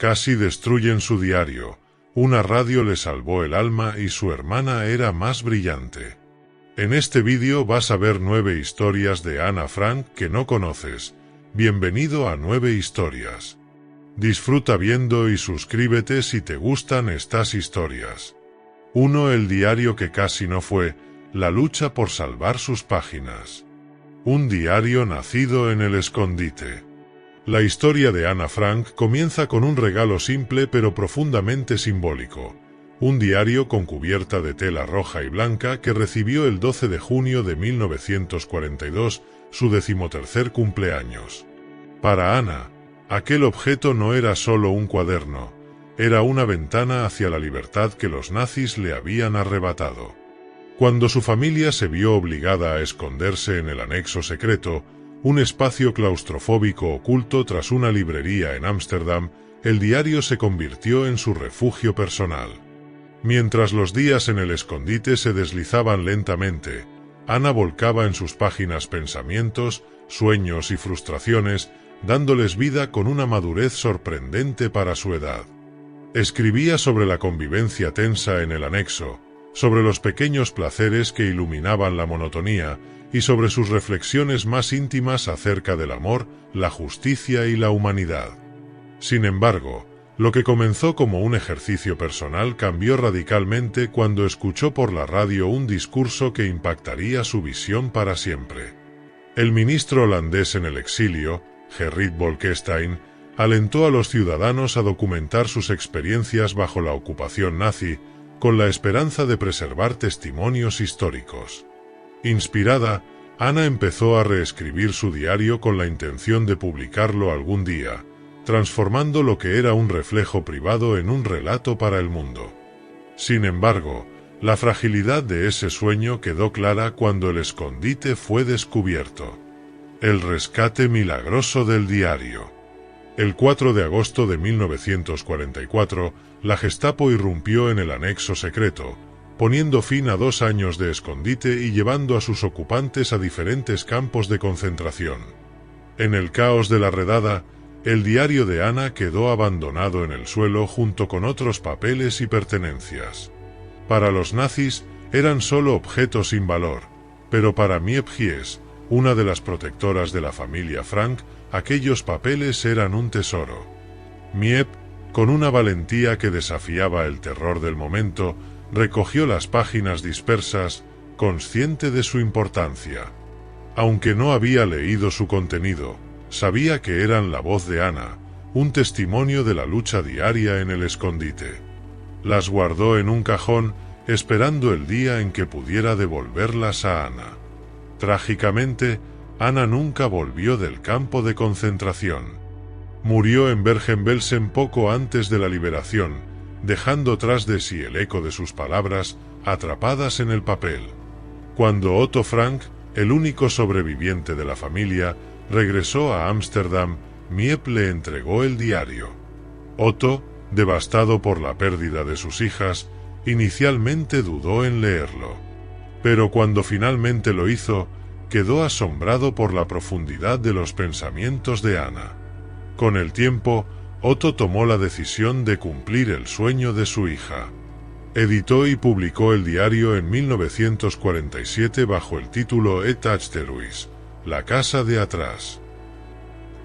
Casi destruyen su diario. Una radio le salvó el alma y su hermana era más brillante. En este vídeo vas a ver 9 historias de Ana Frank que no conoces. Bienvenido a 9 historias. Disfruta viendo y suscríbete si te gustan estas historias. 1. El diario que casi no fue, la lucha por salvar sus páginas. Un diario nacido en el escondite. La historia de Ana Frank comienza con un regalo simple pero profundamente simbólico. Un diario con cubierta de tela roja y blanca que recibió el 12 de junio de 1942, su 13º cumpleaños. Para Ana, aquel objeto no era solo un cuaderno, era una ventana hacia la libertad que los nazis le habían arrebatado. Cuando su familia se vio obligada a esconderse en el anexo secreto, un espacio claustrofóbico oculto tras una librería en Ámsterdam, el diario se convirtió en su refugio personal. Mientras los días en el escondite se deslizaban lentamente, Ana volcaba en sus páginas pensamientos, sueños y frustraciones, dándoles vida con una madurez sorprendente para su edad. Escribía sobre la convivencia tensa en el anexo, sobre los pequeños placeres que iluminaban la monotonía, y sobre sus reflexiones más íntimas acerca del amor, la justicia y la humanidad. Sin embargo, lo que comenzó como un ejercicio personal cambió radicalmente cuando escuchó por la radio un discurso que impactaría su visión para siempre. El ministro holandés en el exilio, Gerrit Bolkestein, alentó a los ciudadanos a documentar sus experiencias bajo la ocupación nazi, con la esperanza de preservar testimonios históricos. Inspirada, Ana empezó a reescribir su diario con la intención de publicarlo algún día, transformando lo que era un reflejo privado en un relato para el mundo. Sin embargo, la fragilidad de ese sueño quedó clara cuando el escondite fue descubierto. El rescate milagroso del diario. El 4 de agosto de 1944, la Gestapo irrumpió en el anexo secreto, poniendo fin a 2 años de escondite y llevando a sus ocupantes a diferentes campos de concentración. En el caos de la redada, el diario de Ana quedó abandonado en el suelo junto con otros papeles y pertenencias. Para los nazis, eran solo objetos sin valor, pero para Miep Gies, una de las protectoras de la familia Frank, aquellos papeles eran un tesoro. Miep, con una valentía que desafiaba el terror del momento, recogió las páginas dispersas, consciente de su importancia. Aunque no había leído su contenido, sabía que eran la voz de Ana, un testimonio de la lucha diaria en el escondite. Las guardó en un cajón, esperando el día en que pudiera devolverlas a Ana. Trágicamente, Ana nunca volvió del campo de concentración. Murió en Bergen-Belsen poco antes de la liberación, dejando tras de sí el eco de sus palabras, atrapadas en el papel. Cuando Otto Frank, el único sobreviviente de la familia, regresó a Ámsterdam, Miep le entregó el diario. Otto, devastado por la pérdida de sus hijas, inicialmente dudó en leerlo. Pero cuando finalmente lo hizo, quedó asombrado por la profundidad de los pensamientos de Ana. Con el tiempo, Otto tomó la decisión de cumplir el sueño de su hija. Editó y publicó el diario en 1947 bajo el título Et Achterhuis, la casa de atrás.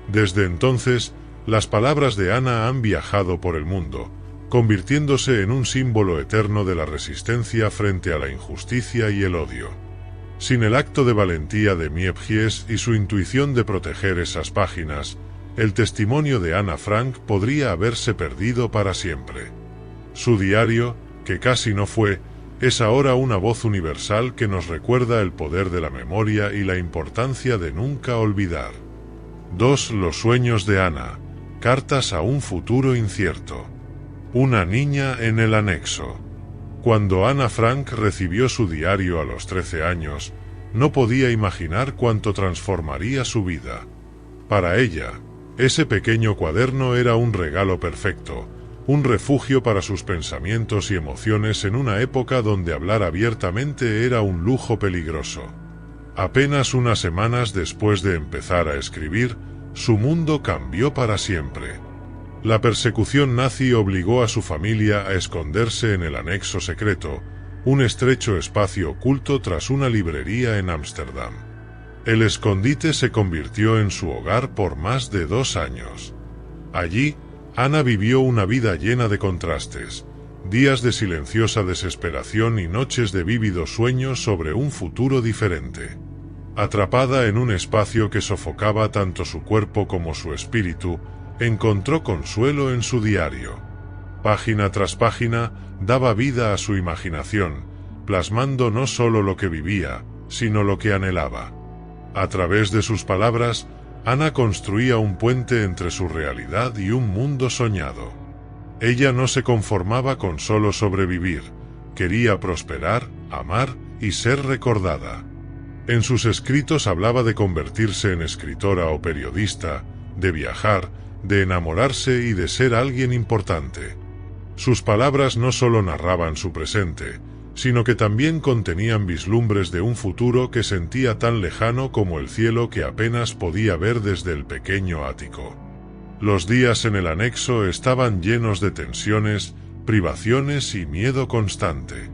Desde entonces, las palabras de Ana han viajado por el mundo, convirtiéndose en un símbolo eterno de la resistencia frente a la injusticia y el odio. Sin el acto de valentía de Miep Gies y su intuición de proteger esas páginas, el testimonio de Ana Frank podría haberse perdido para siempre. Su diario, que casi no fue, es ahora una voz universal que nos recuerda el poder de la memoria y la importancia de nunca olvidar. 2. Los sueños de Ana. Cartas a un futuro incierto. Una niña en el anexo. Cuando Ana Frank recibió su diario a los 13 años, no podía imaginar cuánto transformaría su vida. Para ella, ese pequeño cuaderno era un regalo perfecto, un refugio para sus pensamientos y emociones en una época donde hablar abiertamente era un lujo peligroso. Apenas unas semanas después de empezar a escribir, su mundo cambió para siempre. La persecución nazi obligó a su familia a esconderse en el anexo secreto, un estrecho espacio oculto tras una librería en Ámsterdam. El escondite se convirtió en su hogar por más de 2 años. Allí, Ana vivió una vida llena de contrastes, días de silenciosa desesperación y noches de vívidos sueños sobre un futuro diferente. Atrapada en un espacio que sofocaba tanto su cuerpo como su espíritu, encontró consuelo en su diario. Página tras página, daba vida a su imaginación, plasmando no solo lo que vivía, sino lo que anhelaba. A través de sus palabras, Ana construía un puente entre su realidad y un mundo soñado. Ella no se conformaba con solo sobrevivir, quería prosperar, amar y ser recordada. En sus escritos hablaba de convertirse en escritora o periodista, de viajar, de enamorarse y de ser alguien importante. Sus palabras no solo narraban su presente, sino que también contenían vislumbres de un futuro que sentía tan lejano como el cielo que apenas podía ver desde el pequeño ático. Los días en el anexo estaban llenos de tensiones, privaciones y miedo constante.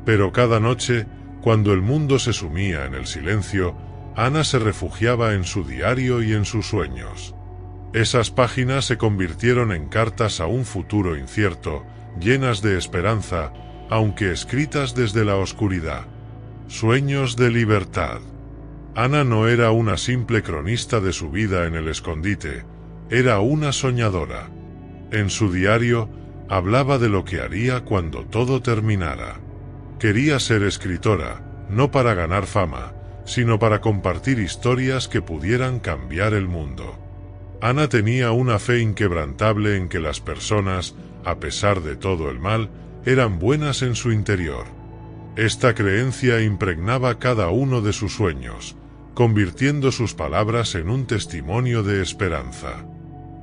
Pero cada noche, cuando el mundo se sumía en el silencio, Ana se refugiaba en su diario y en sus sueños. Esas páginas se convirtieron en cartas a un futuro incierto, llenas de esperanza, aunque escritas desde la oscuridad. Sueños de libertad. Ana no era una simple cronista de su vida en el escondite, era una soñadora. En su diario, hablaba de lo que haría cuando todo terminara. Quería ser escritora, no para ganar fama, sino para compartir historias que pudieran cambiar el mundo. Ana tenía una fe inquebrantable en que las personas, a pesar de todo el mal, eran buenas en su interior. Esta creencia impregnaba cada uno de sus sueños, convirtiendo sus palabras en un testimonio de esperanza.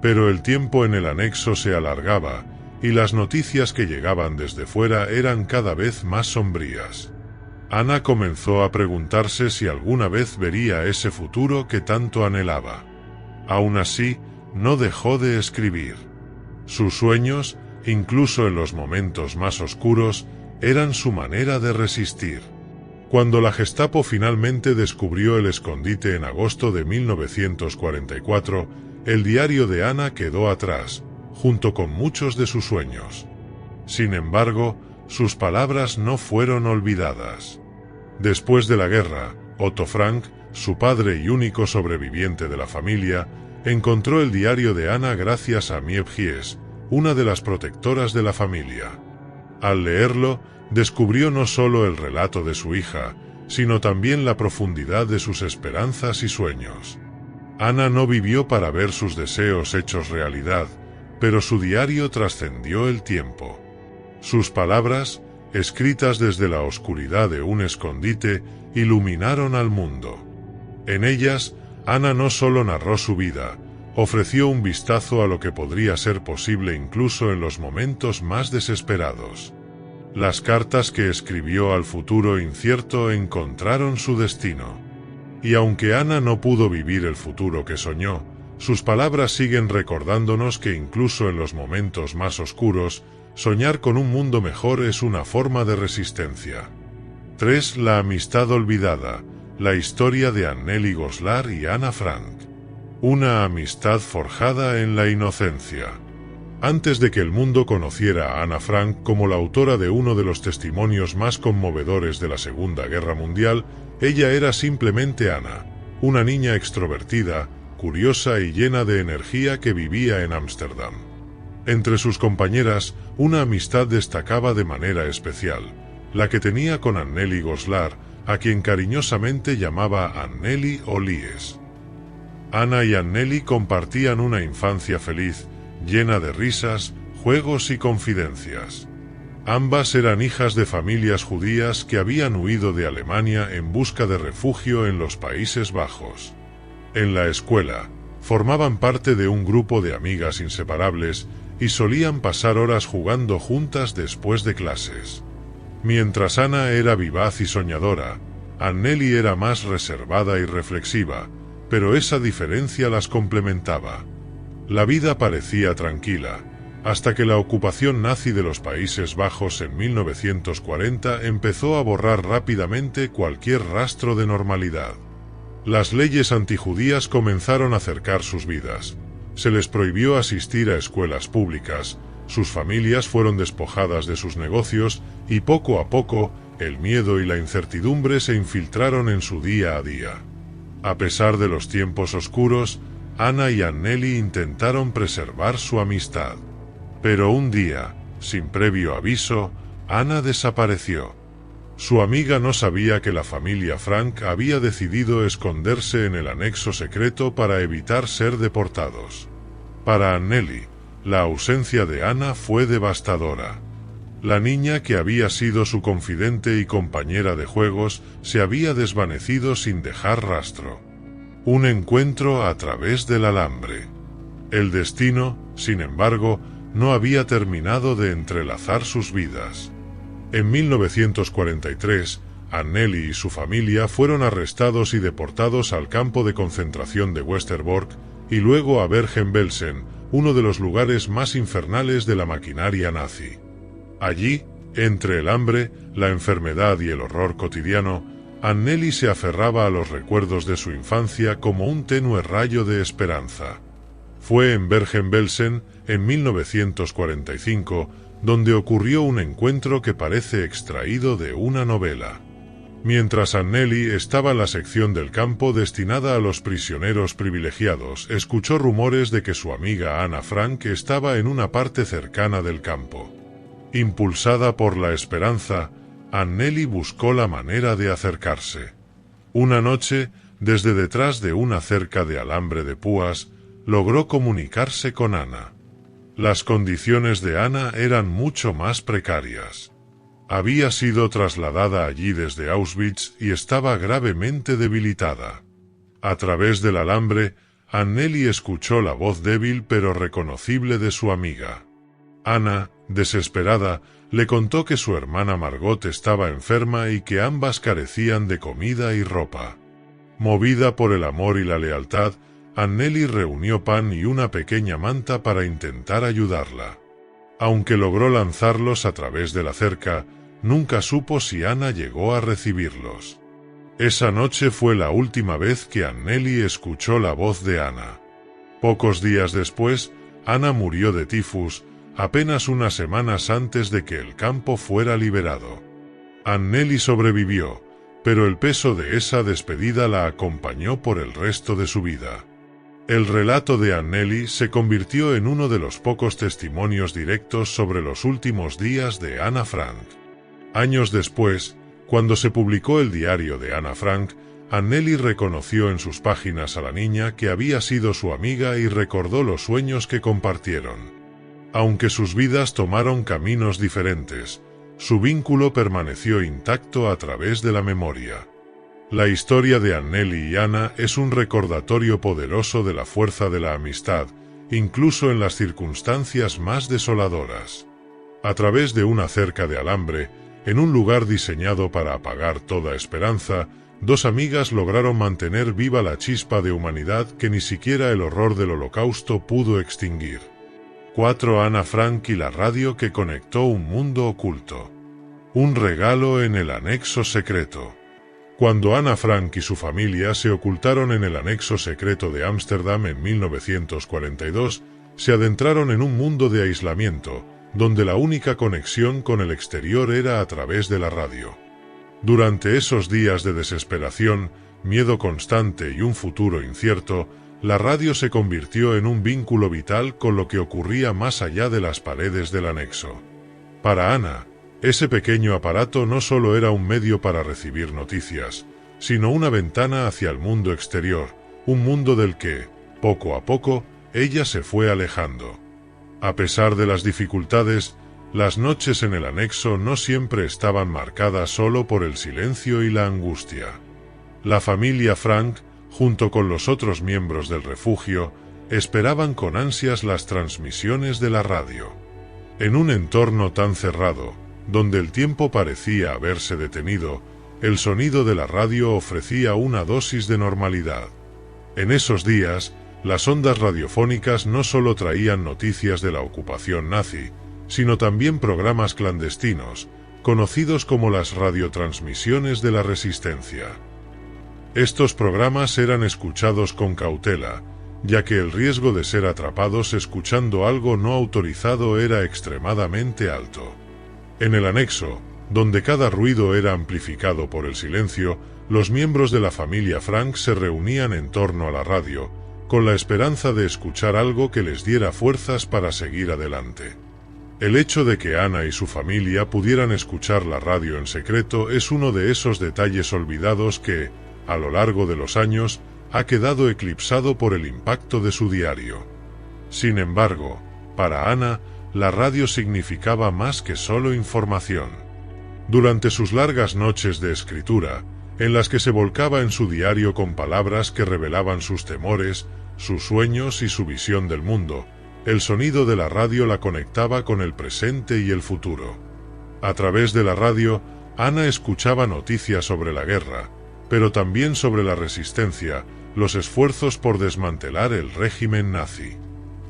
Pero el tiempo en el anexo se alargaba, y las noticias que llegaban desde fuera eran cada vez más sombrías. Ana comenzó a preguntarse si alguna vez vería ese futuro que tanto anhelaba. Aún así, no dejó de escribir. Sus sueños, incluso en los momentos más oscuros, eran su manera de resistir. Cuando la Gestapo finalmente descubrió el escondite en agosto de 1944, el diario de Ana quedó atrás, junto con muchos de sus sueños. Sin embargo, sus palabras no fueron olvidadas. Después de la guerra, Otto Frank, su padre y único sobreviviente de la familia, encontró el diario de Ana gracias a Miep Gies, una de las protectoras de la familia. Al leerlo, descubrió no solo el relato de su hija, sino también la profundidad de sus esperanzas y sueños. Ana no vivió para ver sus deseos hechos realidad, pero su diario trascendió el tiempo. Sus palabras, escritas desde la oscuridad de un escondite, iluminaron al mundo. En ellas, Ana no solo narró su vida, ofreció un vistazo a lo que podría ser posible incluso en los momentos más desesperados. Las cartas que escribió al futuro incierto encontraron su destino. Y aunque Ana no pudo vivir el futuro que soñó, sus palabras siguen recordándonos que incluso en los momentos más oscuros, soñar con un mundo mejor es una forma de resistencia. 3. La amistad olvidada, la historia de Anneli Goslar y Ana Frank. Una amistad forjada en la inocencia. Antes de que el mundo conociera a Ana Frank como la autora de uno de los testimonios más conmovedores de la Segunda Guerra Mundial, ella era simplemente Ana, una niña extrovertida, curiosa y llena de energía que vivía en Ámsterdam. Entre sus compañeras, una amistad destacaba de manera especial, la que tenía con Anneli Goslar, a quien cariñosamente llamaba Anneli o Lies. Ana y Anneli compartían una infancia feliz, llena de risas, juegos y confidencias. Ambas eran hijas de familias judías que habían huido de Alemania en busca de refugio en los Países Bajos. En la escuela, formaban parte de un grupo de amigas inseparables y solían pasar horas jugando juntas después de clases. Mientras Ana era vivaz y soñadora, Anneli era más reservada y reflexiva, pero esa diferencia las complementaba. La vida parecía tranquila, hasta que la ocupación nazi de los Países Bajos en 1940 empezó a borrar rápidamente cualquier rastro de normalidad. Las leyes antijudías comenzaron a cercar sus vidas. Se les prohibió asistir a escuelas públicas, sus familias fueron despojadas de sus negocios y poco a poco el miedo y la incertidumbre se infiltraron en su día a día. A pesar de los tiempos oscuros, Anna y Anneli intentaron preservar su amistad. Pero un día, sin previo aviso, Anna desapareció. Su amiga no sabía que la familia Frank había decidido esconderse en el anexo secreto para evitar ser deportados. Para Anneli, la ausencia de Anna fue devastadora. La niña que había sido su confidente y compañera de juegos se había desvanecido sin dejar rastro. Un encuentro a través del alambre. El destino, sin embargo, no había terminado de entrelazar sus vidas. En 1943, Anneli y su familia fueron arrestados y deportados al campo de concentración de Westerbork y luego a Bergen-Belsen, uno de los lugares más infernales de la maquinaria nazi. Allí, entre el hambre, la enfermedad y el horror cotidiano, Anneli se aferraba a los recuerdos de su infancia como un tenue rayo de esperanza. Fue en Bergen-Belsen, en 1945, donde ocurrió un encuentro que parece extraído de una novela. Mientras Anneli estaba en la sección del campo destinada a los prisioneros privilegiados, escuchó rumores de que su amiga Anna Frank estaba en una parte cercana del campo. Impulsada por la esperanza, Anneli buscó la manera de acercarse. Una noche, desde detrás de una cerca de alambre de púas, logró comunicarse con Anna. Las condiciones de Anna eran mucho más precarias. Había sido trasladada allí desde Auschwitz y estaba gravemente debilitada. A través del alambre, Anneli escuchó la voz débil pero reconocible de su amiga. Anna, desesperada, le contó que su hermana Margot estaba enferma y que ambas carecían de comida y ropa. Movida por el amor y la lealtad, Anneli reunió pan y una pequeña manta para intentar ayudarla. Aunque logró lanzarlos a través de la cerca, nunca supo si Anna llegó a recibirlos. Esa noche fue la última vez que Anneli escuchó la voz de Anna. Pocos días después, Anna murió de tifus, apenas unas semanas antes de que el campo fuera liberado. Anneli sobrevivió, pero el peso de esa despedida la acompañó por el resto de su vida. El relato de Anneli se convirtió en uno de los pocos testimonios directos sobre los últimos días de Anna Frank. Años después, cuando se publicó el diario de Anna Frank, Anneli reconoció en sus páginas a la niña que había sido su amiga y recordó los sueños que compartieron. Aunque sus vidas tomaron caminos diferentes, su vínculo permaneció intacto a través de la memoria. La historia de Anneli y Anna es un recordatorio poderoso de la fuerza de la amistad, incluso en las circunstancias más desoladoras. A través de una cerca de alambre, en un lugar diseñado para apagar toda esperanza, dos amigas lograron mantener viva la chispa de humanidad que ni siquiera el horror del Holocausto pudo extinguir. 4. Anna Frank y la radio que conectó un mundo oculto. Un regalo en el anexo secreto. Cuando Anna Frank y su familia se ocultaron en el anexo secreto de Ámsterdam en 1942, se adentraron en un mundo de aislamiento, donde la única conexión con el exterior era a través de la radio. Durante esos días de desesperación, miedo constante y un futuro incierto, la radio se convirtió en un vínculo vital con lo que ocurría más allá de las paredes del anexo. Para Anna, ese pequeño aparato no solo era un medio para recibir noticias, sino una ventana hacia el mundo exterior, un mundo del que, poco a poco, ella se fue alejando. A pesar de las dificultades, las noches en el anexo no siempre estaban marcadas solo por el silencio y la angustia. La familia Frank, junto con los otros miembros del refugio, esperaban con ansias las transmisiones de la radio. En un entorno tan cerrado, donde el tiempo parecía haberse detenido, el sonido de la radio ofrecía una dosis de normalidad. En esos días, Las ondas radiofónicas no solo traían noticias de la ocupación nazi, sino también programas clandestinos, conocidos como las radiotransmisiones de la resistencia. Estos programas eran escuchados con cautela, ya que el riesgo de ser atrapados escuchando algo no autorizado era extremadamente alto. En el anexo, donde cada ruido era amplificado por el silencio, los miembros de la familia Frank se reunían en torno a la radio, con la esperanza de escuchar algo que les diera fuerzas para seguir adelante. El hecho de que Ana y su familia pudieran escuchar la radio en secreto es uno de esos detalles olvidados que, a lo largo de los años, ha quedado eclipsado por el impacto de su diario. Sin embargo, para Ana, la radio significaba más que solo información. Durante sus largas noches de escritura, en las que se volcaba en su diario con palabras que revelaban sus temores, sus sueños y su visión del mundo, el sonido de la radio la conectaba con el presente y el futuro. A través de la radio, Ana escuchaba noticias sobre la guerra, pero también sobre la resistencia, los esfuerzos por desmantelar el régimen nazi.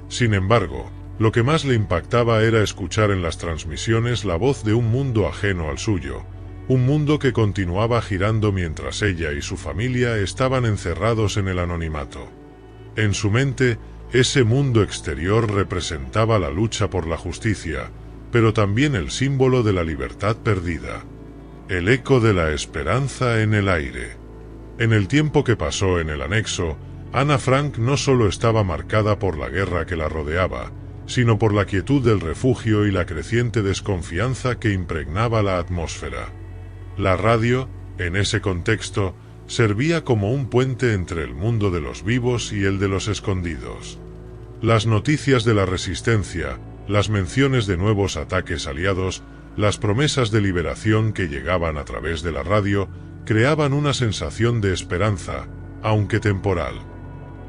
Sin embargo, lo que más le impactaba era escuchar en las transmisiones la voz de un mundo ajeno al suyo, un mundo que continuaba girando mientras ella y su familia estaban encerrados en el anonimato. En su mente, ese mundo exterior representaba la lucha por la justicia, pero también el símbolo de la libertad perdida. El eco de la esperanza en el aire. En el tiempo que pasó en el anexo, Ana Frank no solo estaba marcada por la guerra que la rodeaba, sino por la quietud del refugio y la creciente desconfianza que impregnaba la atmósfera. La radio, en ese contexto, servía como un puente entre el mundo de los vivos y el de los escondidos. Las noticias de la resistencia, las menciones de nuevos ataques aliados, las promesas de liberación que llegaban a través de la radio, creaban una sensación de esperanza, aunque temporal.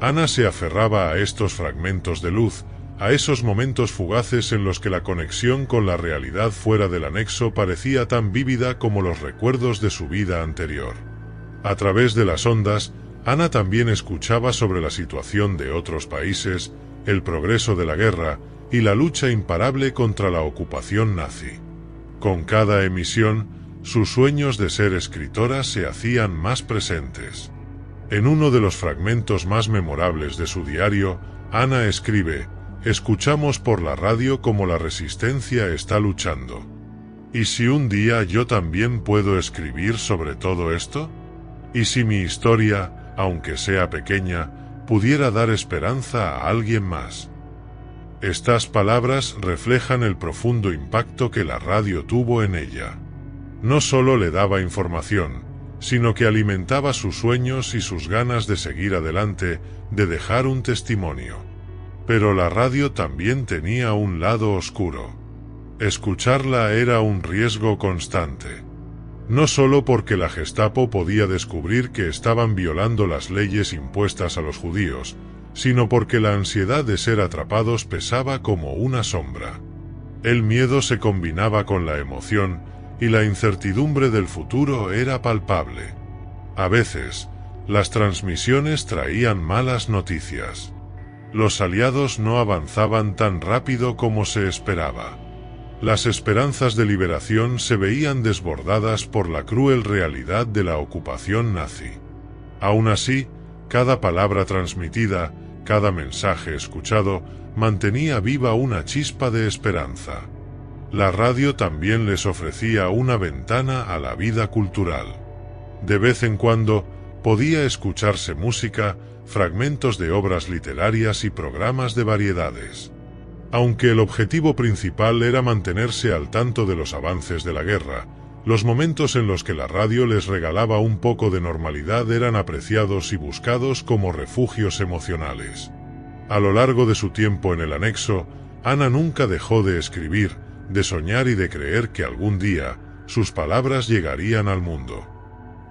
Ana se aferraba a estos fragmentos de luz, a esos momentos fugaces en los que la conexión con la realidad fuera del anexo parecía tan vívida como los recuerdos de su vida anterior. A través de las ondas, Ana también escuchaba sobre la situación de otros países, el progreso de la guerra y la lucha imparable contra la ocupación nazi. Con cada emisión, sus sueños de ser escritora se hacían más presentes. En uno de los fragmentos más memorables de su diario, Ana escribe: «Escuchamos por la radio cómo la resistencia está luchando. ¿Y si un día yo también puedo escribir sobre todo esto? ¿Y si mi historia, aunque sea pequeña, pudiera dar esperanza a alguien más?» Estas palabras reflejan el profundo impacto que la radio tuvo en ella. No solo le daba información, sino que alimentaba sus sueños y sus ganas de seguir adelante, de dejar un testimonio. Pero la radio también tenía un lado oscuro. Escucharla era un riesgo constante. No solo porque la Gestapo podía descubrir que estaban violando las leyes impuestas a los judíos, sino porque la ansiedad de ser atrapados pesaba como una sombra. El miedo se combinaba con la emoción, y la incertidumbre del futuro era palpable. A veces, las transmisiones traían malas noticias. Los aliados no avanzaban tan rápido como se esperaba. Las esperanzas de liberación se veían desbordadas por la cruel realidad de la ocupación nazi. Aún así, cada palabra transmitida, cada mensaje escuchado, mantenía viva una chispa de esperanza. La radio también les ofrecía una ventana a la vida cultural. De vez en cuando, podía escucharse música, fragmentos de obras literarias y programas de variedades. Aunque el objetivo principal era mantenerse al tanto de los avances de la guerra, los momentos en los que la radio les regalaba un poco de normalidad eran apreciados y buscados como refugios emocionales. A lo largo de su tiempo en el anexo, Ana nunca dejó de escribir, de soñar y de creer que algún día sus palabras llegarían al mundo.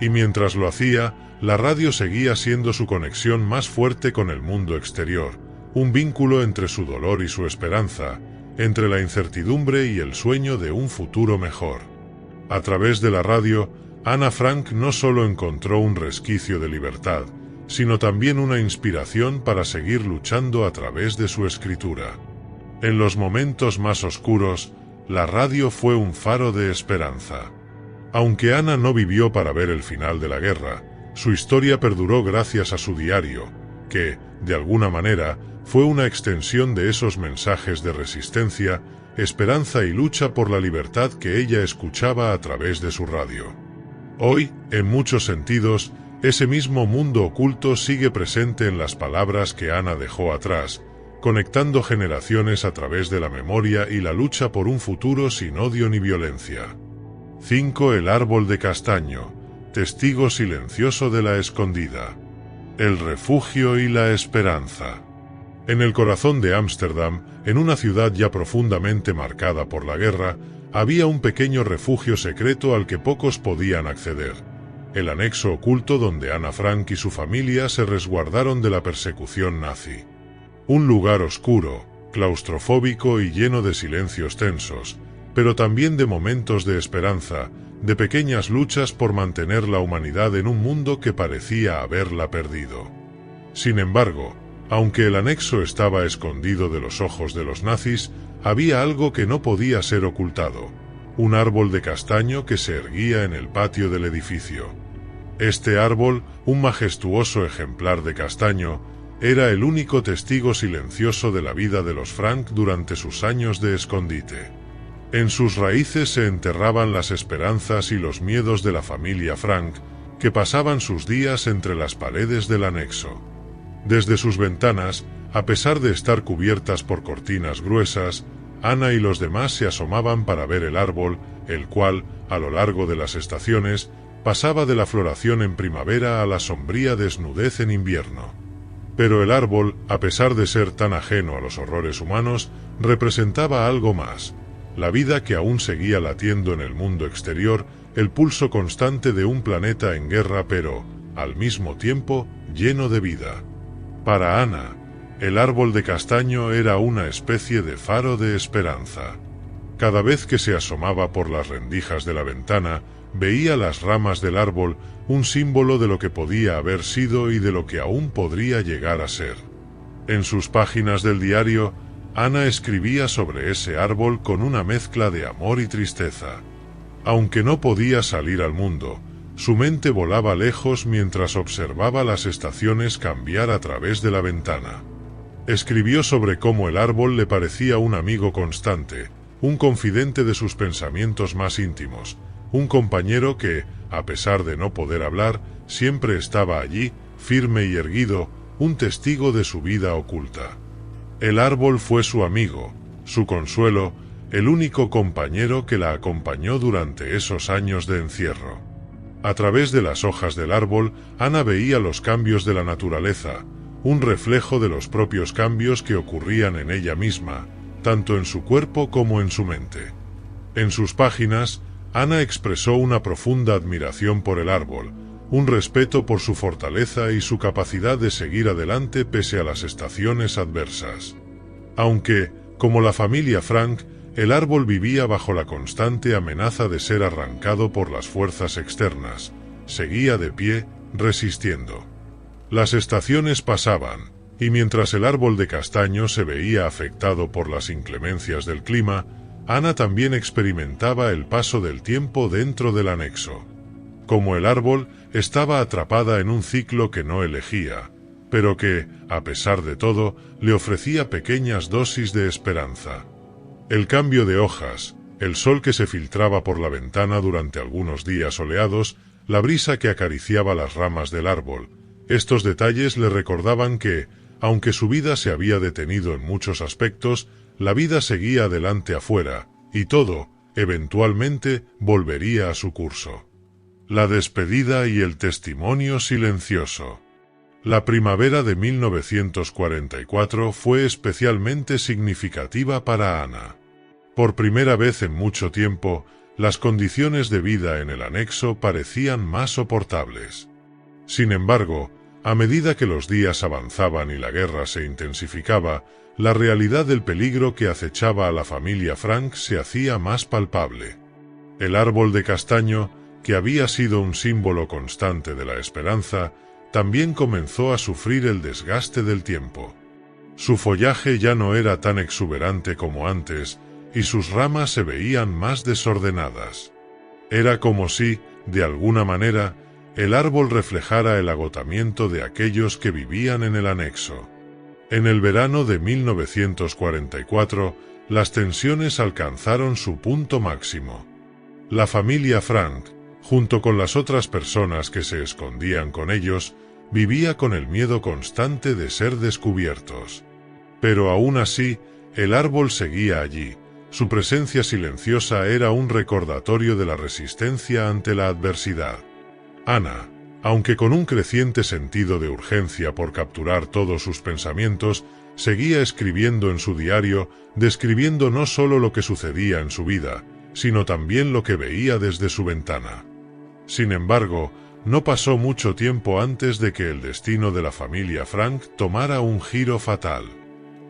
Y mientras lo hacía, la radio seguía siendo su conexión más fuerte con el mundo exterior, un vínculo entre su dolor y su esperanza, entre la incertidumbre y el sueño de un futuro mejor. A través de la radio, Ana Frank no solo encontró un resquicio de libertad, sino también una inspiración para seguir luchando a través de su escritura. En los momentos más oscuros, la radio fue un faro de esperanza. Aunque Ana no vivió para ver el final de la guerra, su historia perduró gracias a su diario, que, de alguna manera, fue una extensión de esos mensajes de resistencia, esperanza y lucha por la libertad que ella escuchaba a través de su radio. Hoy, en muchos sentidos, ese mismo mundo oculto sigue presente en las palabras que Ana dejó atrás, conectando generaciones a través de la memoria y la lucha por un futuro sin odio ni violencia. 5. El árbol de castaño, testigo silencioso de la escondida. El refugio y la esperanza. En el corazón de Ámsterdam, en una ciudad ya profundamente marcada por la guerra, había un pequeño refugio secreto al que pocos podían acceder. El anexo oculto donde Ana Frank y su familia se resguardaron de la persecución nazi. Un lugar oscuro, claustrofóbico y lleno de silencios tensos, pero también de momentos de esperanza, de pequeñas luchas por mantener la humanidad en un mundo que parecía haberla perdido. Sin embargo, aunque el anexo estaba escondido de los ojos de los nazis, había algo que no podía ser ocultado: un árbol de castaño que se erguía en el patio del edificio. Este árbol, un majestuoso ejemplar de castaño, era el único testigo silencioso de la vida de los Frank durante sus años de escondite. En sus raíces se enterraban las esperanzas y los miedos de la familia Frank, que pasaban sus días entre las paredes del anexo. Desde sus ventanas, a pesar de estar cubiertas por cortinas gruesas, Ana y los demás se asomaban para ver el árbol, el cual, a lo largo de las estaciones, pasaba de la floración en primavera a la sombría desnudez en invierno. Pero el árbol, a pesar de ser tan ajeno a los horrores humanos, representaba algo más: la vida que aún seguía latiendo en el mundo exterior, el pulso constante de un planeta en guerra pero, al mismo tiempo, lleno de vida. Para Ana, el árbol de castaño era una especie de faro de esperanza. Cada vez que se asomaba por las rendijas de la ventana, veía las ramas del árbol, un símbolo de lo que podía haber sido y de lo que aún podría llegar a ser. En sus páginas del diario, Ana escribía sobre ese árbol con una mezcla de amor y tristeza. Aunque no podía salir al mundo, su mente volaba lejos mientras observaba las estaciones cambiar a través de la ventana. Escribió sobre cómo el árbol le parecía un amigo constante, un confidente de sus pensamientos más íntimos, un compañero que, a pesar de no poder hablar, siempre estaba allí, firme y erguido, un testigo de su vida oculta. El árbol fue su amigo, su consuelo, el único compañero que la acompañó durante esos años de encierro. A través de las hojas del árbol, Ana veía los cambios de la naturaleza, un reflejo de los propios cambios que ocurrían en ella misma, tanto en su cuerpo como en su mente. En sus páginas, Ana expresó una profunda admiración por el árbol, un respeto por su fortaleza y su capacidad de seguir adelante pese a las estaciones adversas. Aunque, como la familia Frank, el árbol vivía bajo la constante amenaza de ser arrancado por las fuerzas externas, seguía de pie, resistiendo. Las estaciones pasaban, y mientras el árbol de castaño se veía afectado por las inclemencias del clima, Ana también experimentaba el paso del tiempo dentro del anexo. Como el árbol, estaba atrapada en un ciclo que no elegía, pero que, a pesar de todo, le ofrecía pequeñas dosis de esperanza. El cambio de hojas, el sol que se filtraba por la ventana durante algunos días soleados, la brisa que acariciaba las ramas del árbol, estos detalles le recordaban que, aunque su vida se había detenido en muchos aspectos, la vida seguía adelante afuera, y todo, eventualmente, volvería a su curso. La despedida y el testimonio silencioso. La primavera de 1944 fue especialmente significativa para Ana. Por primera vez en mucho tiempo, las condiciones de vida en el anexo parecían más soportables. Sin embargo, a medida que los días avanzaban y la guerra se intensificaba, la realidad del peligro que acechaba a la familia Frank se hacía más palpable. El árbol de castaño, que había sido un símbolo constante de la esperanza, también comenzó a sufrir el desgaste del tiempo. Su follaje ya no era tan exuberante como antes, y sus ramas se veían más desordenadas. Era como si, de alguna manera, el árbol reflejara el agotamiento de aquellos que vivían en el anexo. En el verano de 1944, las tensiones alcanzaron su punto máximo. La familia Frank, junto con las otras personas que se escondían con ellos, vivía con el miedo constante de ser descubiertos. Pero aún así, el árbol seguía allí. Su presencia silenciosa era un recordatorio de la resistencia ante la adversidad. Ana, aunque con un creciente sentido de urgencia por capturar todos sus pensamientos, seguía escribiendo en su diario, describiendo no solo lo que sucedía en su vida, sino también lo que veía desde su ventana. Sin embargo, no pasó mucho tiempo antes de que el destino de la familia Frank tomara un giro fatal.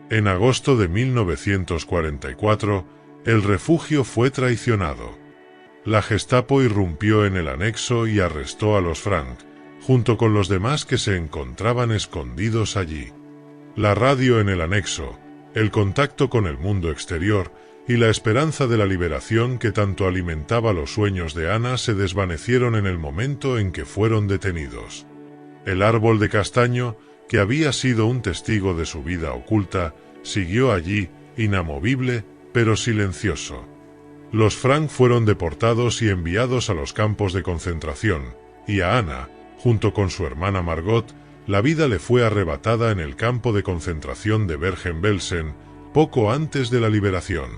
En agosto de 1944, el refugio fue traicionado. La Gestapo irrumpió en el anexo y arrestó a los Frank, junto con los demás que se encontraban escondidos allí. La radio en el anexo, el contacto con el mundo exterior y la esperanza de la liberación que tanto alimentaba los sueños de Ana se desvanecieron en el momento en que fueron detenidos. El árbol de castaño, que había sido un testigo de su vida oculta, siguió allí, inamovible, pero silencioso. Los Frank fueron deportados y enviados a los campos de concentración, y a Ana, junto con su hermana Margot, la vida le fue arrebatada en el campo de concentración de Bergen-Belsen, poco antes de la liberación.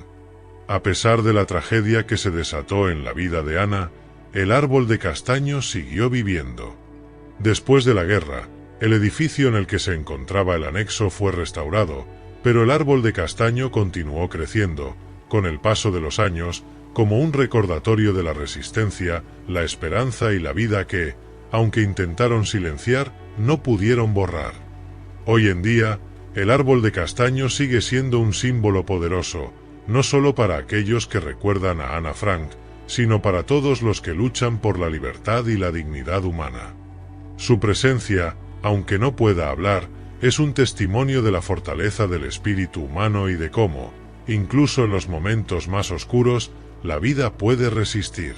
A pesar de la tragedia que se desató en la vida de Ana, el árbol de castaño siguió viviendo. Después de la guerra, el edificio en el que se encontraba el anexo fue restaurado, pero el árbol de castaño continuó creciendo, con el paso de los años, como un recordatorio de la resistencia, la esperanza y la vida que, aunque intentaron silenciar, no pudieron borrar. Hoy en día, el árbol de castaño sigue siendo un símbolo poderoso, no solo para aquellos que recuerdan a Ana Frank, sino para todos los que luchan por la libertad y la dignidad humana. Su presencia, aunque no pueda hablar, es un testimonio de la fortaleza del espíritu humano y de cómo, incluso en los momentos más oscuros, la vida puede resistir.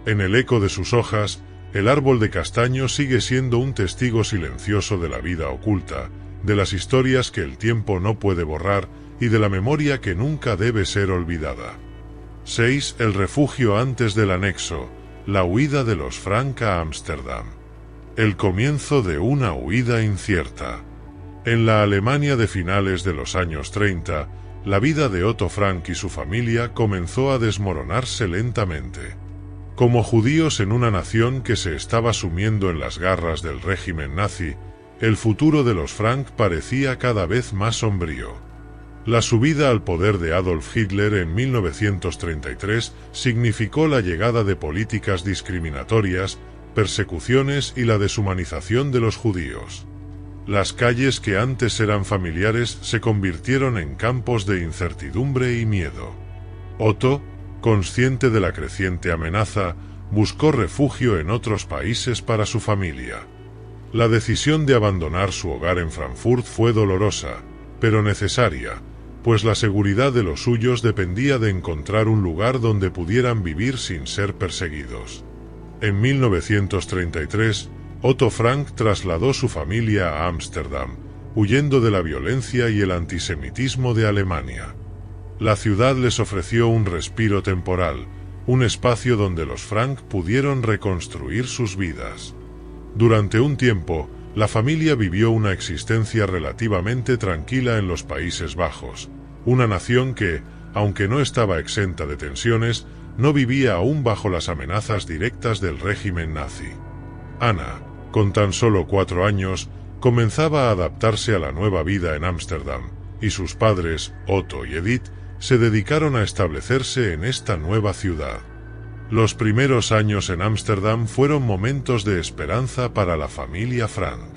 En el eco de sus hojas, el árbol de castaño sigue siendo un testigo silencioso de la vida oculta, de las historias que el tiempo no puede borrar y de la memoria que nunca debe ser olvidada. 6. El refugio antes del anexo, la huida de los Frank a Ámsterdam. El comienzo de una huida incierta. En la Alemania de finales de los años 30, la vida de Otto Frank y su familia comenzó a desmoronarse lentamente. Como judíos en una nación que se estaba sumiendo en las garras del régimen nazi, el futuro de los Frank parecía cada vez más sombrío. La subida al poder de Adolf Hitler en 1933 significó la llegada de políticas discriminatorias, persecuciones y la deshumanización de los judíos. Las calles que antes eran familiares se convirtieron en campos de incertidumbre y miedo. Otto, consciente de la creciente amenaza, buscó refugio en otros países para su familia. La decisión de abandonar su hogar en Frankfurt fue dolorosa, pero necesaria, pues la seguridad de los suyos dependía de encontrar un lugar donde pudieran vivir sin ser perseguidos. En 1933, Otto Frank trasladó su familia a Ámsterdam, huyendo de la violencia y el antisemitismo de Alemania. La ciudad les ofreció un respiro temporal, un espacio donde los Frank pudieron reconstruir sus vidas. Durante un tiempo, la familia vivió una existencia relativamente tranquila en los Países Bajos, una nación que, aunque no estaba exenta de tensiones, no vivía aún bajo las amenazas directas del régimen nazi. Ana, con tan solo 4 años, comenzaba a adaptarse a la nueva vida en Ámsterdam, y sus padres, Otto y Edith, se dedicaron a establecerse en esta nueva ciudad. Los primeros años en Ámsterdam fueron momentos de esperanza para la familia Frank.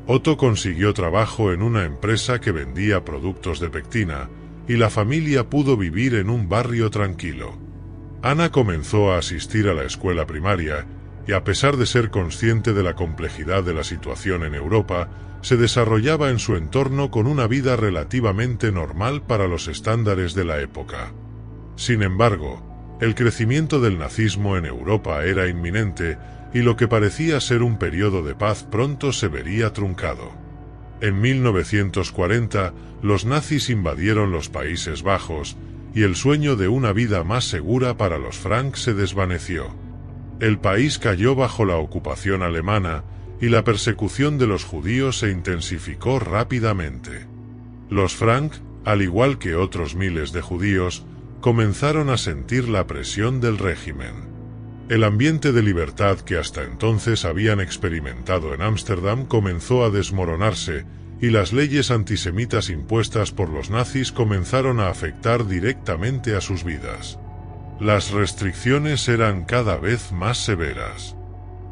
Otto consiguió trabajo en una empresa que vendía productos de pectina, y la familia pudo vivir en un barrio tranquilo. Ana comenzó a asistir a la escuela primaria, y a pesar de ser consciente de la complejidad de la situación en Europa, se desarrollaba en su entorno con una vida relativamente normal para los estándares de la época. Sin embargo, el crecimiento del nazismo en Europa era inminente y lo que parecía ser un periodo de paz pronto se vería truncado. En 1940, los nazis invadieron los Países Bajos y el sueño de una vida más segura para los Frank se desvaneció. El país cayó bajo la ocupación alemana y la persecución de los judíos se intensificó rápidamente. Los Frank, al igual que otros miles de judíos, comenzaron a sentir la presión del régimen. El ambiente de libertad que hasta entonces habían experimentado en Ámsterdam comenzó a desmoronarse, y las leyes antisemitas impuestas por los nazis comenzaron a afectar directamente a sus vidas. Las restricciones eran cada vez más severas.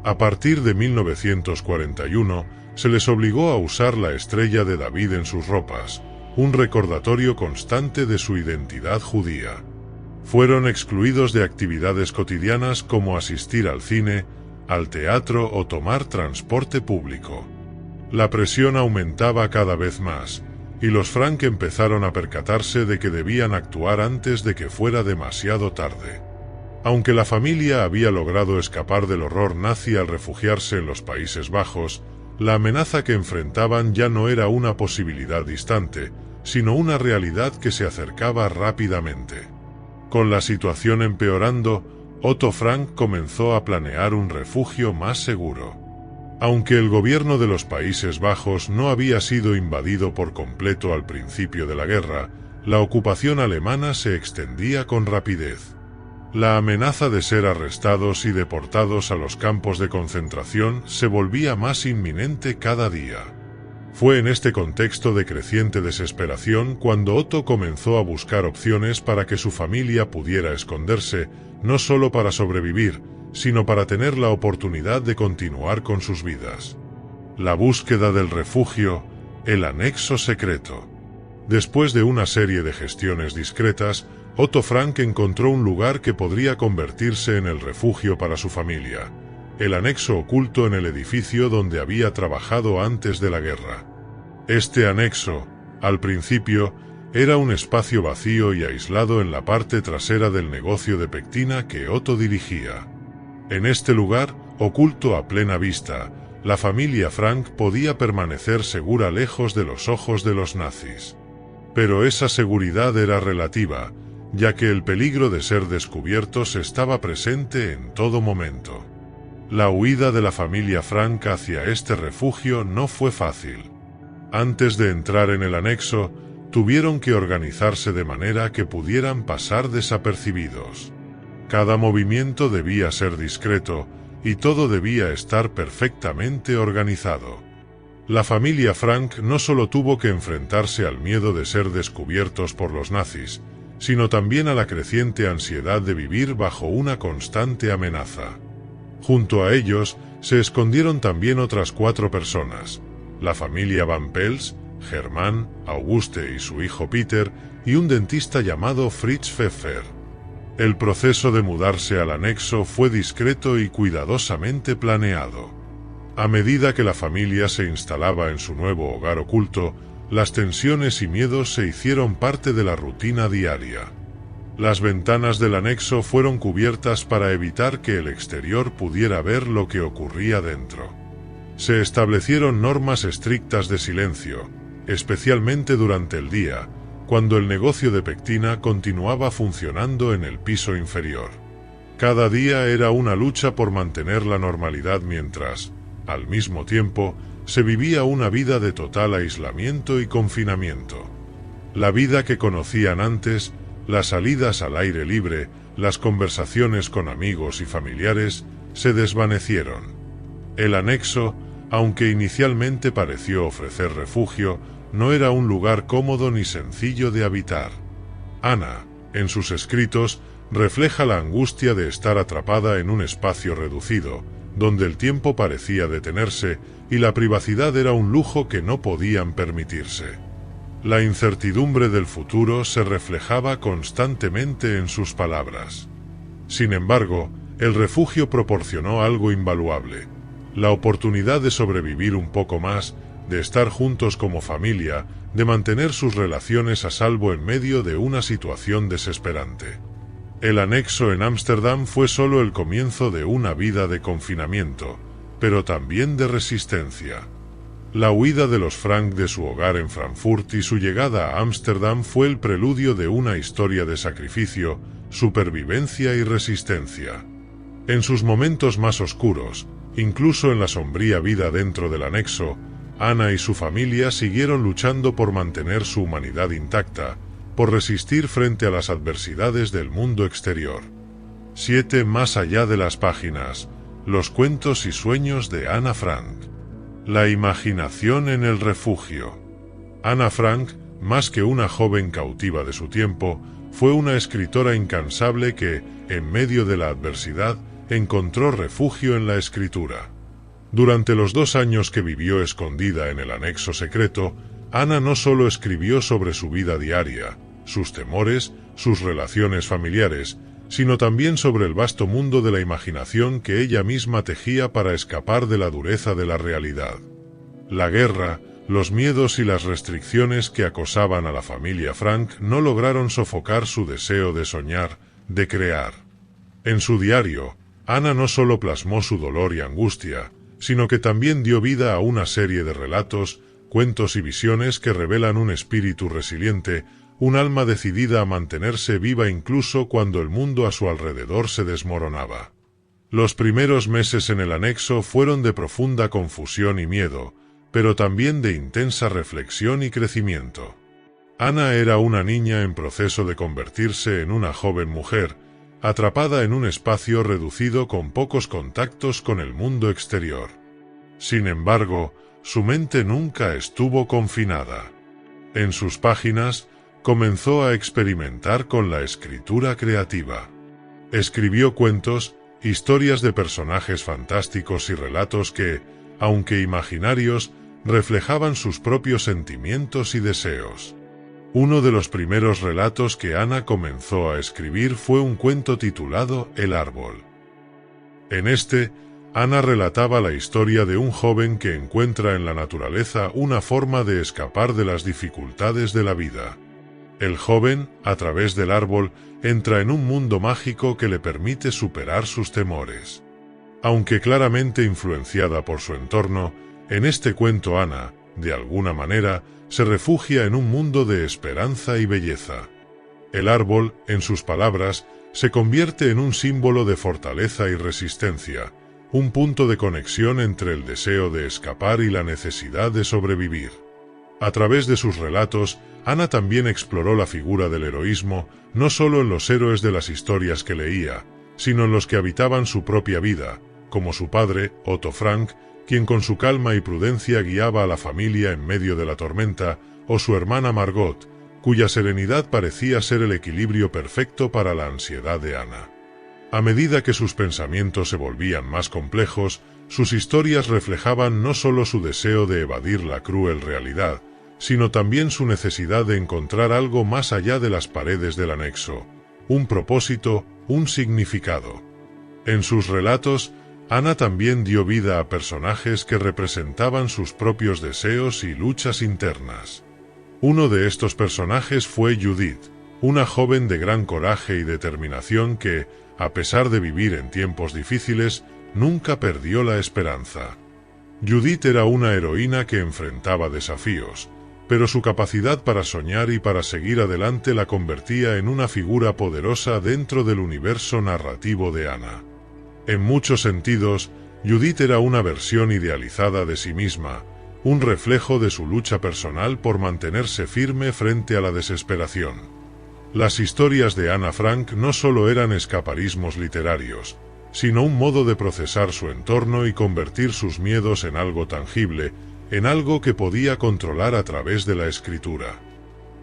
A partir de 1941, se les obligó a usar la estrella de David en sus ropas, un recordatorio constante de su identidad judía. Fueron excluidos de actividades cotidianas como asistir al cine, al teatro o tomar transporte público. La presión aumentaba cada vez más, y los Frank empezaron a percatarse de que debían actuar antes de que fuera demasiado tarde. Aunque la familia había logrado escapar del horror nazi al refugiarse en los Países Bajos, la amenaza que enfrentaban ya no era una posibilidad distante, sino una realidad que se acercaba rápidamente. Con la situación empeorando, Otto Frank comenzó a planear un refugio más seguro. Aunque el gobierno de los Países Bajos no había sido invadido por completo al principio de la guerra, la ocupación alemana se extendía con rapidez. La amenaza de ser arrestados y deportados a los campos de concentración se volvía más inminente cada día. Fue en este contexto de creciente desesperación cuando Otto comenzó a buscar opciones para que su familia pudiera esconderse, no solo para sobrevivir, sino para tener la oportunidad de continuar con sus vidas. La búsqueda del refugio, el anexo secreto. Después de una serie de gestiones discretas, Otto Frank encontró un lugar que podría convertirse en el refugio para su familia, el anexo oculto en el edificio donde había trabajado antes de la guerra. Este anexo, al principio, era un espacio vacío y aislado en la parte trasera del negocio de pectina que Otto dirigía. En este lugar, oculto a plena vista, la familia Frank podía permanecer segura lejos de los ojos de los nazis. Pero esa seguridad era relativa, ya que el peligro de ser descubiertos estaba presente en todo momento. La huida de la familia Frank hacia este refugio no fue fácil. Antes de entrar en el anexo, tuvieron que organizarse de manera que pudieran pasar desapercibidos. Cada movimiento debía ser discreto, y todo debía estar perfectamente organizado. La familia Frank no solo tuvo que enfrentarse al miedo de ser descubiertos por los nazis, sino también a la creciente ansiedad de vivir bajo una constante amenaza. Junto a ellos, se escondieron también otras 4 personas, la familia Van Pels, Germán, Auguste y su hijo Peter, y un dentista llamado Fritz Pfeffer. El proceso de mudarse al anexo fue discreto y cuidadosamente planeado. A medida que la familia se instalaba en su nuevo hogar oculto, las tensiones y miedos se hicieron parte de la rutina diaria. Las ventanas del anexo fueron cubiertas para evitar que el exterior pudiera ver lo que ocurría dentro. Se establecieron normas estrictas de silencio, especialmente durante el día, cuando el negocio de pectina continuaba funcionando en el piso inferior. Cada día era una lucha por mantener la normalidad mientras, al mismo tiempo, se vivía una vida de total aislamiento y confinamiento. La vida que conocían antes, las salidas al aire libre, las conversaciones con amigos y familiares, se desvanecieron. El anexo, aunque inicialmente pareció ofrecer refugio, no era un lugar cómodo ni sencillo de habitar. Ana, en sus escritos, refleja la angustia de estar atrapada en un espacio reducido, donde el tiempo parecía detenerse y la privacidad era un lujo que no podían permitirse. La incertidumbre del futuro se reflejaba constantemente en sus palabras. Sin embargo, el refugio proporcionó algo invaluable: la oportunidad de sobrevivir un poco más, de estar juntos como familia, de mantener sus relaciones a salvo en medio de una situación desesperante. El anexo en Ámsterdam fue solo el comienzo de una vida de confinamiento, pero también de resistencia. La huida de los Frank de su hogar en Frankfurt y su llegada a Ámsterdam fue el preludio de una historia de sacrificio, supervivencia y resistencia. En sus momentos más oscuros, incluso en la sombría vida dentro del anexo, Anna y su familia siguieron luchando por mantener su humanidad intacta, por resistir frente a las adversidades del mundo exterior. 7. Más allá de las páginas, los cuentos y sueños de Ana Frank. La imaginación en el refugio. Ana Frank, más que una joven cautiva de su tiempo, fue una escritora incansable que, en medio de la adversidad, encontró refugio en la escritura. Durante los 2 años que vivió escondida en el anexo secreto, Ana no solo escribió sobre su vida diaria, sus temores, sus relaciones familiares, sino también sobre el vasto mundo de la imaginación que ella misma tejía para escapar de la dureza de la realidad. La guerra, los miedos y las restricciones que acosaban a la familia Frank no lograron sofocar su deseo de soñar, de crear. En su diario, Ana no solo plasmó su dolor y angustia, sino que también dio vida a una serie de relatos, cuentos y visiones que revelan un espíritu resiliente, un alma decidida a mantenerse viva incluso cuando el mundo a su alrededor se desmoronaba. Los primeros meses en el anexo fueron de profunda confusión y miedo, pero también de intensa reflexión y crecimiento. Ana era una niña en proceso de convertirse en una joven mujer, atrapada en un espacio reducido con pocos contactos con el mundo exterior. Sin embargo, su mente nunca estuvo confinada. En sus páginas, comenzó a experimentar con la escritura creativa. Escribió cuentos, historias de personajes fantásticos y relatos que, aunque imaginarios, reflejaban sus propios sentimientos y deseos. Uno de los primeros relatos que Ana comenzó a escribir fue un cuento titulado El árbol. En este, Ana relataba la historia de un joven que encuentra en la naturaleza una forma de escapar de las dificultades de la vida. El joven, a través del árbol, entra en un mundo mágico que le permite superar sus temores. Aunque claramente influenciada por su entorno, en este cuento Ana, de alguna manera, se refugia en un mundo de esperanza y belleza. El árbol, en sus palabras, se convierte en un símbolo de fortaleza y resistencia, un punto de conexión entre el deseo de escapar y la necesidad de sobrevivir. A través de sus relatos, Ana también exploró la figura del heroísmo, no solo en los héroes de las historias que leía, sino en los que habitaban su propia vida, como su padre, Otto Frank, quien con su calma y prudencia guiaba a la familia en medio de la tormenta, o su hermana Margot, cuya serenidad parecía ser el equilibrio perfecto para la ansiedad de Ana. A medida que sus pensamientos se volvían más complejos, sus historias reflejaban no solo su deseo de evadir la cruel realidad, sino también su necesidad de encontrar algo más allá de las paredes del anexo, un propósito, un significado. En sus relatos, Ana también dio vida a personajes que representaban sus propios deseos y luchas internas. Uno de estos personajes fue Judith, una joven de gran coraje y determinación que, a pesar de vivir en tiempos difíciles, nunca perdió la esperanza. Judith era una heroína que enfrentaba desafíos, pero su capacidad para soñar y para seguir adelante la convertía en una figura poderosa dentro del universo narrativo de Ana. En muchos sentidos, Judith era una versión idealizada de sí misma, un reflejo de su lucha personal por mantenerse firme frente a la desesperación. Las historias de Ana Frank no solo eran escapismos literarios, sino un modo de procesar su entorno y convertir sus miedos en algo tangible, en algo que podía controlar a través de la escritura.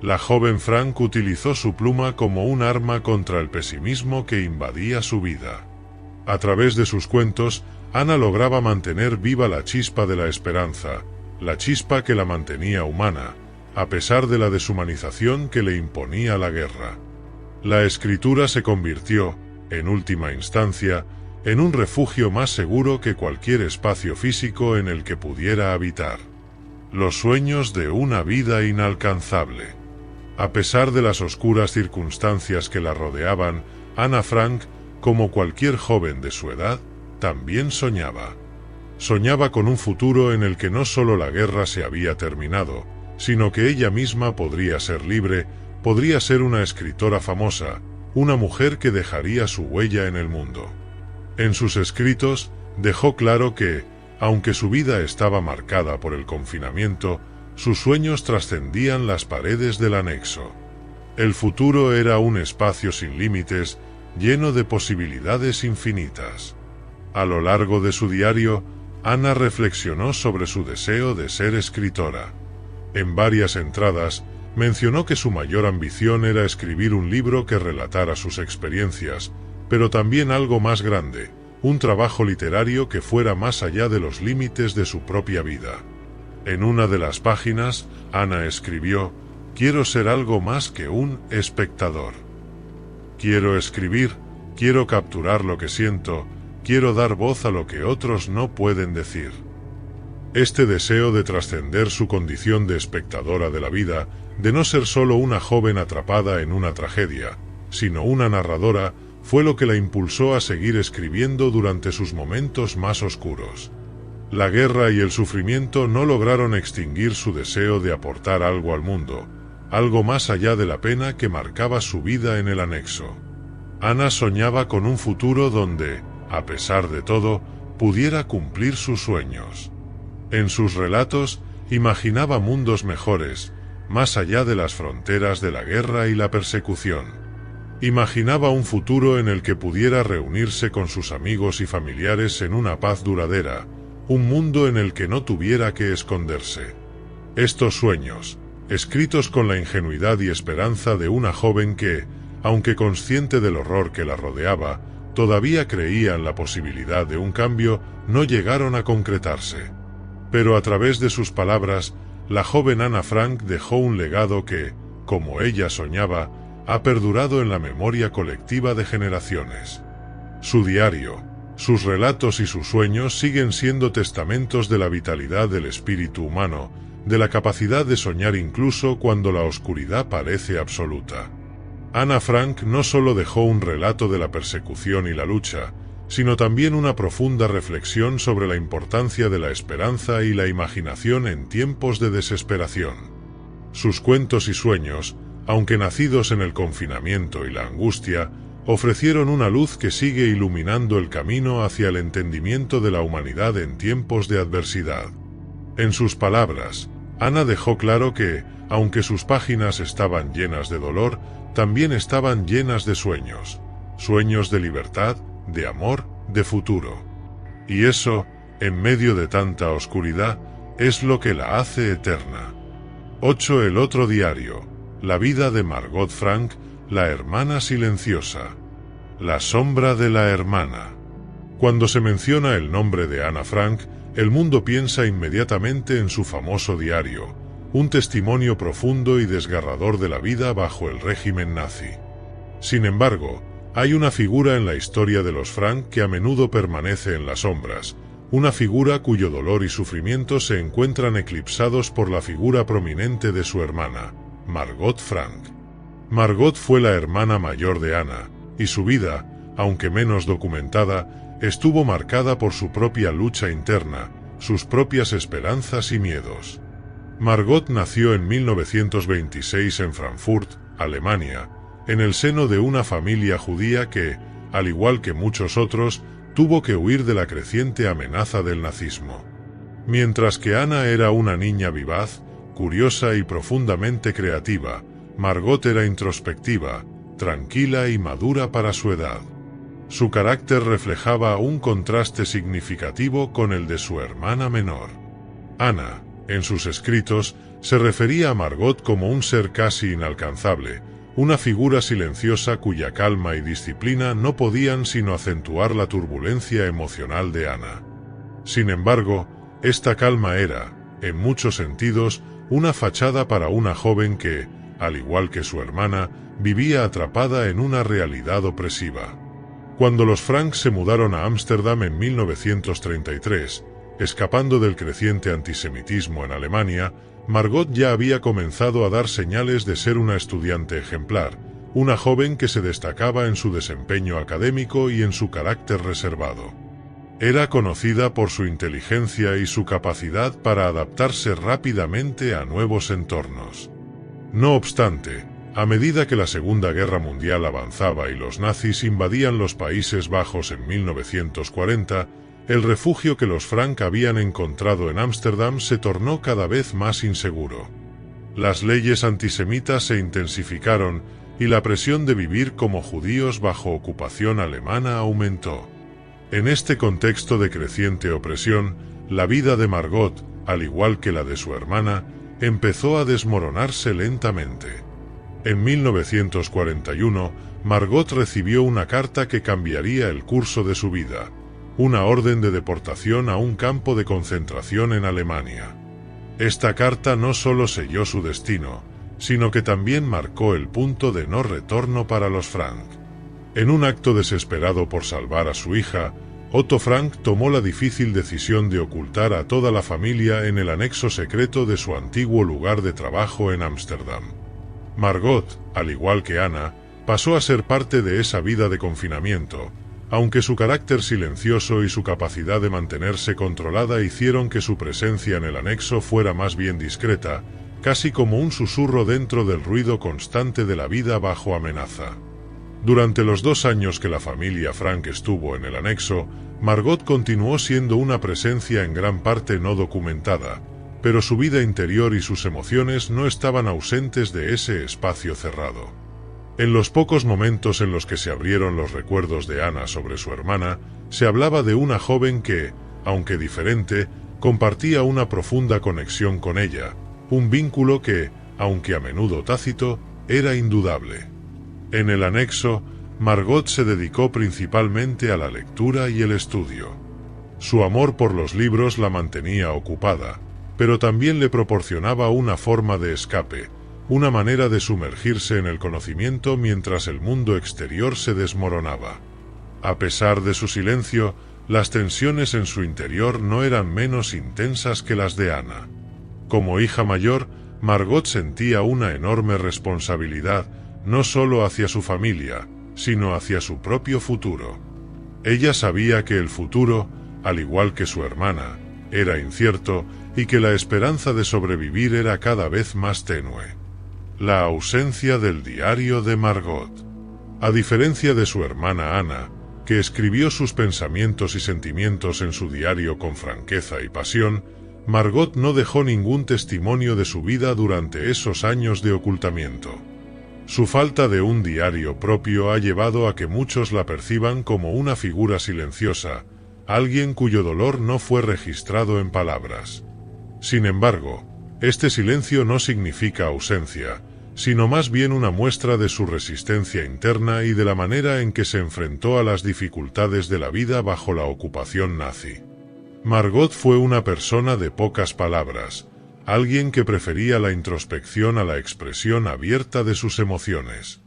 La joven Frank utilizó su pluma como un arma contra el pesimismo que invadía su vida. A través de sus cuentos, Ana lograba mantener viva la chispa de la esperanza, la chispa que la mantenía humana, a pesar de la deshumanización que le imponía la guerra. La escritura se convirtió, en última instancia, en un refugio más seguro que cualquier espacio físico en el que pudiera habitar. Los sueños de una vida inalcanzable. A pesar de las oscuras circunstancias que la rodeaban, Ana Frank, como cualquier joven de su edad, también soñaba. Soñaba con un futuro en el que no solo la guerra se había terminado, sino que ella misma podría ser libre, podría ser una escritora famosa, una mujer que dejaría su huella en el mundo. En sus escritos, dejó claro que, aunque su vida estaba marcada por el confinamiento, sus sueños trascendían las paredes del anexo. El futuro era un espacio sin límites, lleno de posibilidades infinitas. A lo largo de su diario, Ana reflexionó sobre su deseo de ser escritora. En varias entradas, mencionó que su mayor ambición era escribir un libro que relatara sus experiencias, pero también algo más grande, un trabajo literario que fuera más allá de los límites de su propia vida. En una de las páginas, Ana escribió: «Quiero ser algo más que un espectador. Quiero escribir, quiero capturar lo que siento, quiero dar voz a lo que otros no pueden decir». Este deseo de trascender su condición de espectadora de la vida, de no ser solo una joven atrapada en una tragedia, sino una narradora, fue lo que la impulsó a seguir escribiendo durante sus momentos más oscuros. La guerra y el sufrimiento no lograron extinguir su deseo de aportar algo al mundo, algo más allá de la pena que marcaba su vida en el anexo. Ana soñaba con un futuro donde, a pesar de todo, pudiera cumplir sus sueños. En sus relatos, imaginaba mundos mejores, más allá de las fronteras de la guerra y la persecución. Imaginaba un futuro en el que pudiera reunirse con sus amigos y familiares en una paz duradera, un mundo en el que no tuviera que esconderse. Estos sueños, escritos con la ingenuidad y esperanza de una joven que, aunque consciente del horror que la rodeaba, todavía creía en la posibilidad de un cambio, no llegaron a concretarse. Pero a través de sus palabras, la joven Ana Frank dejó un legado que, como ella soñaba, ha perdurado en la memoria colectiva de generaciones. Su diario, sus relatos y sus sueños siguen siendo testamentos de la vitalidad del espíritu humano, de la capacidad de soñar incluso cuando la oscuridad parece absoluta. Ana Frank no solo dejó un relato de la persecución y la lucha, sino también una profunda reflexión sobre la importancia de la esperanza y la imaginación en tiempos de desesperación. Sus cuentos y sueños, aunque nacidos en el confinamiento y la angustia, ofrecieron una luz que sigue iluminando el camino hacia el entendimiento de la humanidad en tiempos de adversidad. En sus palabras, Ana dejó claro que, aunque sus páginas estaban llenas de dolor, también estaban llenas de sueños, sueños de libertad, de amor, de futuro. Y eso, en medio de tanta oscuridad, es lo que la hace eterna. 8. El otro diario. La vida de Margot Frank, la hermana silenciosa. La sombra de la hermana. Cuando se menciona el nombre de Ana Frank, el mundo piensa inmediatamente en su famoso diario, un testimonio profundo y desgarrador de la vida bajo el régimen nazi. Sin embargo, hay una figura en la historia de los Frank que a menudo permanece en las sombras, una figura cuyo dolor y sufrimiento se encuentran eclipsados por la figura prominente de su hermana, Margot Frank. Margot fue la hermana mayor de Ana, y su vida, aunque menos documentada, estuvo marcada por su propia lucha interna, sus propias esperanzas y miedos. Margot nació en 1926 en Frankfurt, Alemania, en el seno de una familia judía que, al igual que muchos otros, tuvo que huir de la creciente amenaza del nazismo. Mientras que Ana era una niña vivaz, curiosa y profundamente creativa, Margot era introspectiva, tranquila y madura para su edad. Su carácter reflejaba un contraste significativo con el de su hermana menor. Ana, en sus escritos, se refería a Margot como un ser casi inalcanzable, una figura silenciosa cuya calma y disciplina no podían sino acentuar la turbulencia emocional de Ana. Sin embargo, esta calma era, en muchos sentidos, una fachada para una joven que, al igual que su hermana, vivía atrapada en una realidad opresiva. Cuando los Frank se mudaron a Ámsterdam en 1933, escapando del creciente antisemitismo en Alemania, Margot ya había comenzado a dar señales de ser una estudiante ejemplar, una joven que se destacaba en su desempeño académico y en su carácter reservado. Era conocida por su inteligencia y su capacidad para adaptarse rápidamente a nuevos entornos. No obstante, a medida que la Segunda Guerra Mundial avanzaba y los nazis invadían los Países Bajos en 1940, el refugio que los Frank habían encontrado en Ámsterdam se tornó cada vez más inseguro. Las leyes antisemitas se intensificaron y la presión de vivir como judíos bajo ocupación alemana aumentó. En este contexto de creciente opresión, la vida de Margot, al igual que la de su hermana, empezó a desmoronarse lentamente. En 1941, Margot recibió una carta que cambiaría el curso de su vida, una orden de deportación a un campo de concentración en Alemania. Esta carta no solo selló su destino, sino que también marcó el punto de no retorno para los Frank. En un acto desesperado por salvar a su hija, Otto Frank tomó la difícil decisión de ocultar a toda la familia en el anexo secreto de su antiguo lugar de trabajo en Ámsterdam. Margot, al igual que Anna, pasó a ser parte de esa vida de confinamiento, aunque su carácter silencioso y su capacidad de mantenerse controlada hicieron que su presencia en el anexo fuera más bien discreta, casi como un susurro dentro del ruido constante de la vida bajo amenaza. Durante los 2 años que la familia Frank estuvo en el anexo, Margot continuó siendo una presencia en gran parte no documentada, pero su vida interior y sus emociones no estaban ausentes de ese espacio cerrado. En los pocos momentos en los que se abrieron los recuerdos de Anna sobre su hermana, se hablaba de una joven que, aunque diferente, compartía una profunda conexión con ella, un vínculo que, aunque a menudo tácito, era indudable. En el anexo, Margot se dedicó principalmente a la lectura y el estudio. Su amor por los libros la mantenía ocupada, pero también le proporcionaba una forma de escape, una manera de sumergirse en el conocimiento mientras el mundo exterior se desmoronaba. A pesar de su silencio, las tensiones en su interior no eran menos intensas que las de Anna. Como hija mayor, Margot sentía una enorme responsabilidad, no solo hacia su familia, sino hacia su propio futuro. Ella sabía que el futuro, al igual que su hermana, era incierto y que la esperanza de sobrevivir era cada vez más tenue. La ausencia del diario de Margot. A diferencia de su hermana Anna, que escribió sus pensamientos y sentimientos en su diario con franqueza y pasión, Margot no dejó ningún testimonio de su vida durante esos años de ocultamiento. Su falta de un diario propio ha llevado a que muchos la perciban como una figura silenciosa, alguien cuyo dolor no fue registrado en palabras. Sin embargo, este silencio no significa ausencia, sino más bien una muestra de su resistencia interna y de la manera en que se enfrentó a las dificultades de la vida bajo la ocupación nazi. Margot fue una persona de pocas palabras, alguien que prefería la introspección a la expresión abierta de sus emociones.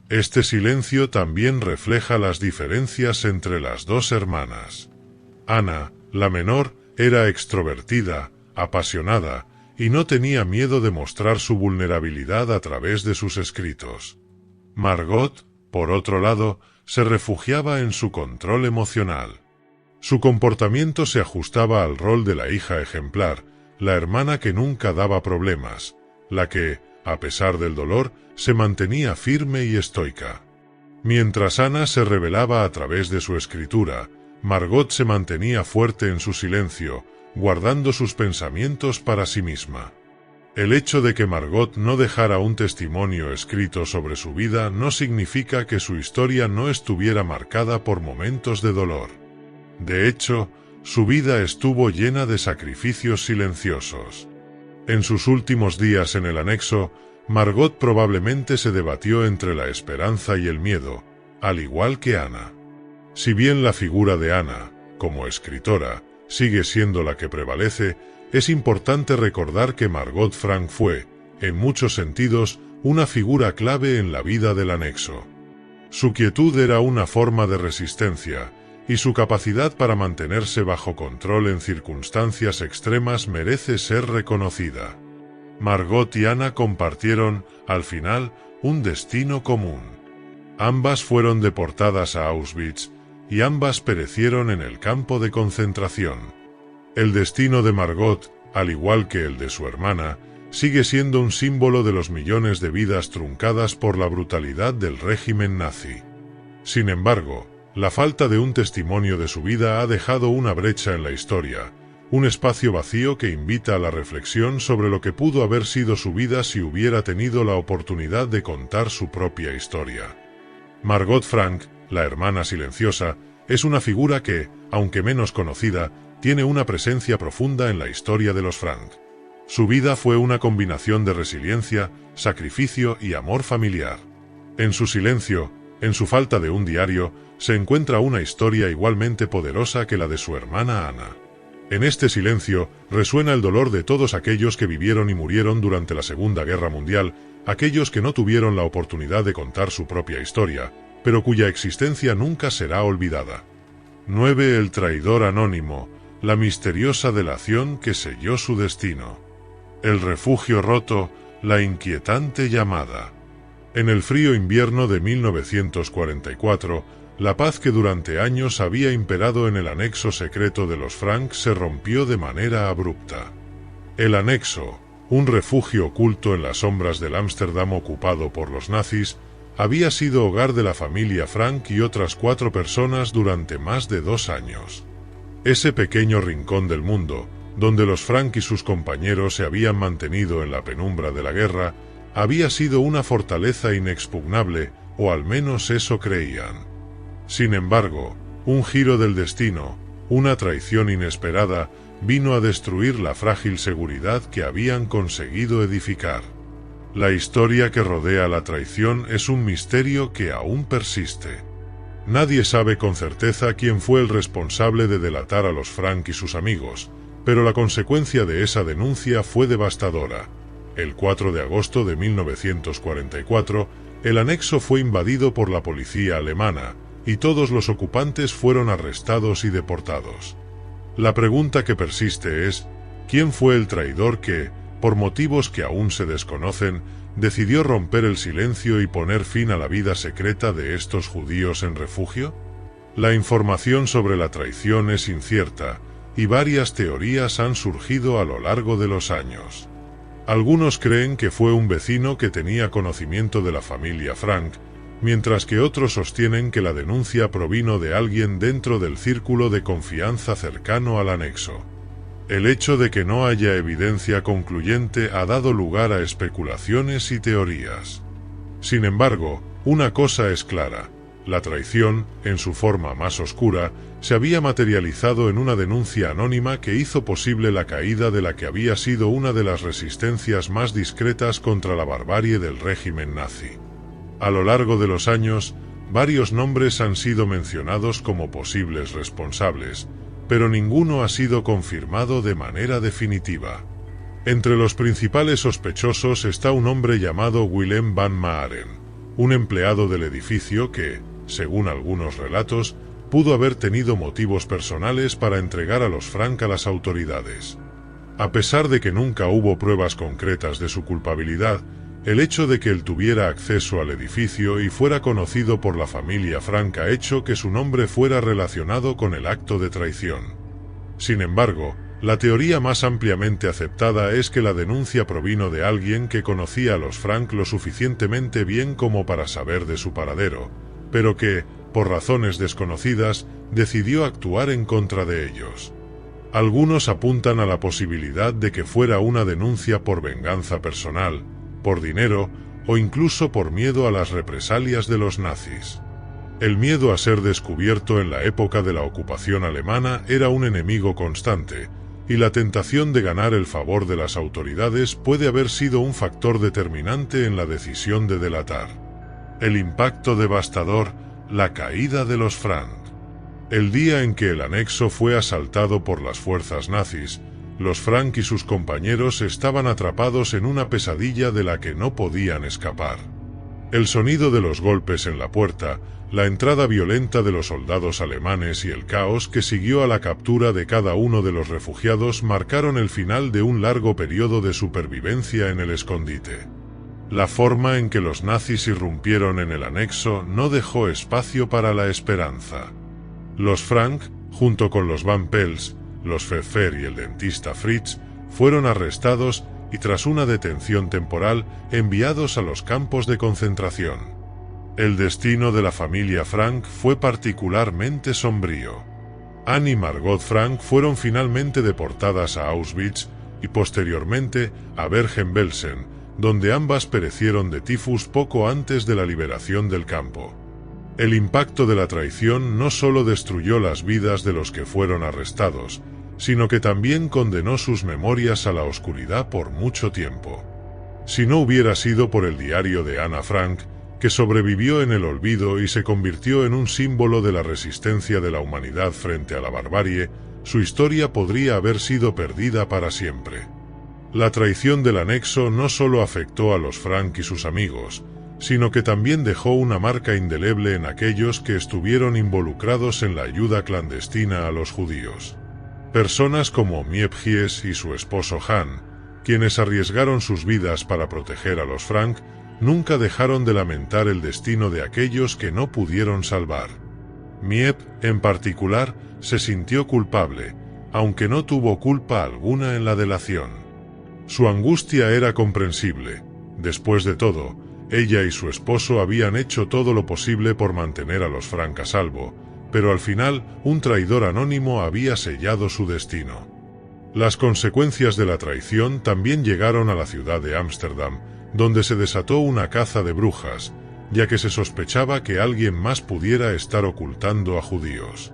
Este silencio también refleja las diferencias entre las dos hermanas. Anna, la menor, era extrovertida, apasionada, y no tenía miedo de mostrar su vulnerabilidad a través de sus escritos. Margot, por otro lado, se refugiaba en su control emocional. Su comportamiento se ajustaba al rol de la hija ejemplar, la hermana que nunca daba problemas, la que, a pesar del dolor, se mantenía firme y estoica. Mientras Anna se revelaba a través de su escritura, Margot se mantenía fuerte en su silencio, guardando sus pensamientos para sí misma. El hecho de que Margot no dejara un testimonio escrito sobre su vida no significa que su historia no estuviera marcada por momentos de dolor. De hecho, su vida estuvo llena de sacrificios silenciosos. En sus últimos días en el anexo, Margot probablemente se debatió entre la esperanza y el miedo, al igual que Anna. Si bien la figura de Anna, como escritora, sigue siendo la que prevalece, es importante recordar que Margot Frank fue, en muchos sentidos, una figura clave en la vida del anexo. Su quietud era una forma de resistencia, y su capacidad para mantenerse bajo control en circunstancias extremas merece ser reconocida. Margot y Anna compartieron, al final, un destino común. Ambas fueron deportadas a Auschwitz, y ambas perecieron en el campo de concentración. El destino de Margot, al igual que el de su hermana, sigue siendo un símbolo de los millones de vidas truncadas por la brutalidad del régimen nazi. Sin embargo, la falta de un testimonio de su vida ha dejado una brecha en la historia, un espacio vacío que invita a la reflexión sobre lo que pudo haber sido su vida si hubiera tenido la oportunidad de contar su propia historia. Margot Frank, la hermana silenciosa, es una figura que, aunque menos conocida, tiene una presencia profunda en la historia de los Frank. Su vida fue una combinación de resiliencia, sacrificio y amor familiar. En su silencio, en su falta de un diario, se encuentra una historia igualmente poderosa que la de su hermana Anna. En este silencio resuena el dolor de todos aquellos que vivieron y murieron durante la Segunda Guerra Mundial, aquellos que no tuvieron la oportunidad de contar su propia historia, pero cuya existencia nunca será olvidada. 9. El traidor anónimo, la misteriosa delación que selló su destino. El refugio roto, la inquietante llamada. En el frío invierno de 1944, la paz que durante años había imperado en el anexo secreto de los Frank se rompió de manera abrupta. El anexo, un refugio oculto en las sombras del Ámsterdam ocupado por los nazis, había sido hogar de la familia Frank y otras 4 personas durante más de 2 años. Ese pequeño rincón del mundo, donde los Frank y sus compañeros se habían mantenido en la penumbra de la guerra, había sido una fortaleza inexpugnable, o al menos eso creían. Sin embargo, un giro del destino, una traición inesperada, vino a destruir la frágil seguridad que habían conseguido edificar. La historia que rodea la traición es un misterio que aún persiste. Nadie sabe con certeza quién fue el responsable de delatar a los Frank y sus amigos, pero la consecuencia de esa denuncia fue devastadora. El 4 de agosto de 1944, el anexo fue invadido por la policía alemana, y todos los ocupantes fueron arrestados y deportados. La pregunta que persiste es, ¿quién fue el traidor que, por motivos que aún se desconocen, decidió romper el silencio y poner fin a la vida secreta de estos judíos en refugio? La información sobre la traición es incierta, y varias teorías han surgido a lo largo de los años. Algunos creen que fue un vecino que tenía conocimiento de la familia Frank, mientras que otros sostienen que la denuncia provino de alguien dentro del círculo de confianza cercano al anexo. El hecho de que no haya evidencia concluyente ha dado lugar a especulaciones y teorías. Sin embargo, una cosa es clara: la traición, en su forma más oscura, se había materializado en una denuncia anónima que hizo posible la caída de la que había sido una de las resistencias más discretas contra la barbarie del régimen nazi. A lo largo de los años, varios nombres han sido mencionados como posibles responsables, pero ninguno ha sido confirmado de manera definitiva. Entre los principales sospechosos está un hombre llamado Willem van Maaren, un empleado del edificio que, según algunos relatos, pudo haber tenido motivos personales para entregar a los Frank a las autoridades. A pesar de que nunca hubo pruebas concretas de su culpabilidad, el hecho de que él tuviera acceso al edificio y fuera conocido por la familia Frank ha hecho que su nombre fuera relacionado con el acto de traición. Sin embargo, la teoría más ampliamente aceptada es que la denuncia provino de alguien que conocía a los Frank lo suficientemente bien como para saber de su paradero, pero que, por razones desconocidas, decidió actuar en contra de ellos. Algunos apuntan a la posibilidad de que fuera una denuncia por venganza personal, por dinero o incluso por miedo a las represalias de los nazis. El miedo a ser descubierto en la época de la ocupación alemana era un enemigo constante, y la tentación de ganar el favor de las autoridades puede haber sido un factor determinante en la decisión de delatar. El impacto devastador, la caída de los Frank. El día en que el anexo fue asaltado por las fuerzas nazis, los Frank y sus compañeros estaban atrapados en una pesadilla de la que no podían escapar. El sonido de los golpes en la puerta, la entrada violenta de los soldados alemanes y el caos que siguió a la captura de cada uno de los refugiados marcaron el final de un largo periodo de supervivencia en el escondite. La forma en que los nazis irrumpieron en el anexo no dejó espacio para la esperanza. Los Frank, junto con los Van Pels, los Pfeffer y el dentista Fritz, fueron arrestados y tras una detención temporal enviados a los campos de concentración. El destino de la familia Frank fue particularmente sombrío. Anne y Margot Frank fueron finalmente deportadas a Auschwitz y posteriormente a Bergen-Belsen, donde ambas perecieron de tifus poco antes de la liberación del campo. El impacto de la traición no solo destruyó las vidas de los que fueron arrestados, sino que también condenó sus memorias a la oscuridad por mucho tiempo. Si no hubiera sido por el diario de Ana Frank, que sobrevivió en el olvido y se convirtió en un símbolo de la resistencia de la humanidad frente a la barbarie, su historia podría haber sido perdida para siempre. La traición del anexo no solo afectó a los Frank y sus amigos, sino que también dejó una marca indeleble en aquellos que estuvieron involucrados en la ayuda clandestina a los judíos. Personas como Miep Gies y su esposo Han, quienes arriesgaron sus vidas para proteger a los Frank, nunca dejaron de lamentar el destino de aquellos que no pudieron salvar. Miep, en particular, se sintió culpable, aunque no tuvo culpa alguna en la delación. Su angustia era comprensible. Después de todo, ella y su esposo habían hecho todo lo posible por mantener a los Frank a salvo, pero al final, un traidor anónimo había sellado su destino. Las consecuencias de la traición también llegaron a la ciudad de Ámsterdam, donde se desató una caza de brujas, ya que se sospechaba que alguien más pudiera estar ocultando a judíos.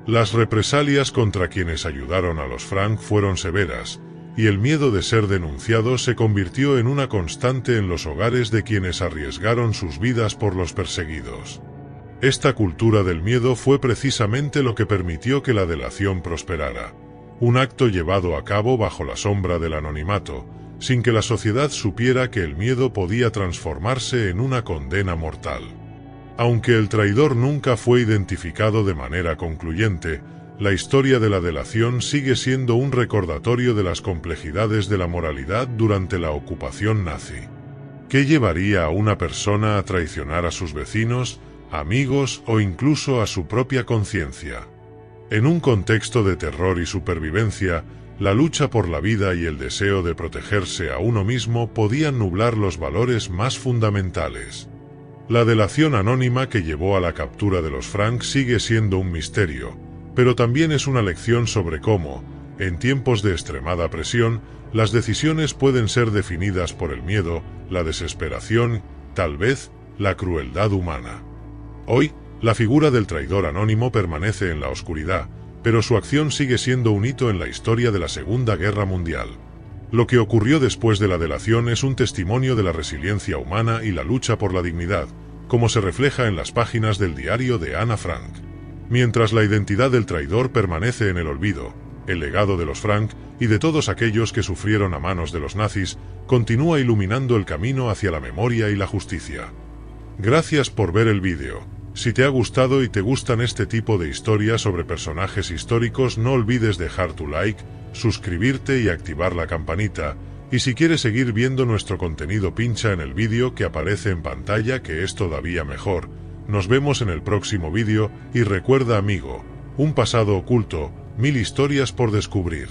Las represalias contra quienes ayudaron a los Frank fueron severas, y el miedo de ser denunciados se convirtió en una constante en los hogares de quienes arriesgaron sus vidas por los perseguidos. Esta cultura del miedo fue precisamente lo que permitió que la delación prosperara, un acto llevado a cabo bajo la sombra del anonimato, sin que la sociedad supiera que el miedo podía transformarse en una condena mortal. Aunque el traidor nunca fue identificado de manera concluyente, la historia de la delación sigue siendo un recordatorio de las complejidades de la moralidad durante la ocupación nazi. ¿Qué llevaría a una persona a traicionar a sus vecinos, amigos o incluso a su propia conciencia? En un contexto de terror y supervivencia, la lucha por la vida y el deseo de protegerse a uno mismo podían nublar los valores más fundamentales. La delación anónima que llevó a la captura de los Frank sigue siendo un misterio, pero también es una lección sobre cómo, en tiempos de extremada presión, las decisiones pueden ser definidas por el miedo, la desesperación, tal vez, la crueldad humana. Hoy, la figura del traidor anónimo permanece en la oscuridad, pero su acción sigue siendo un hito en la historia de la Segunda Guerra Mundial. Lo que ocurrió después de la delación es un testimonio de la resiliencia humana y la lucha por la dignidad, como se refleja en las páginas del diario de Ana Frank. Mientras la identidad del traidor permanece en el olvido, el legado de los Frank y de todos aquellos que sufrieron a manos de los nazis continúa iluminando el camino hacia la memoria y la justicia. Gracias por ver el vídeo. Si te ha gustado y te gustan este tipo de historias sobre personajes históricos, no olvides dejar tu like, suscribirte y activar la campanita, y si quieres seguir viendo nuestro contenido pincha en el vídeo que aparece en pantalla, que es todavía mejor. Nos vemos en el próximo vídeo y recuerda, amigo, un pasado oculto, 1000 historias por descubrir.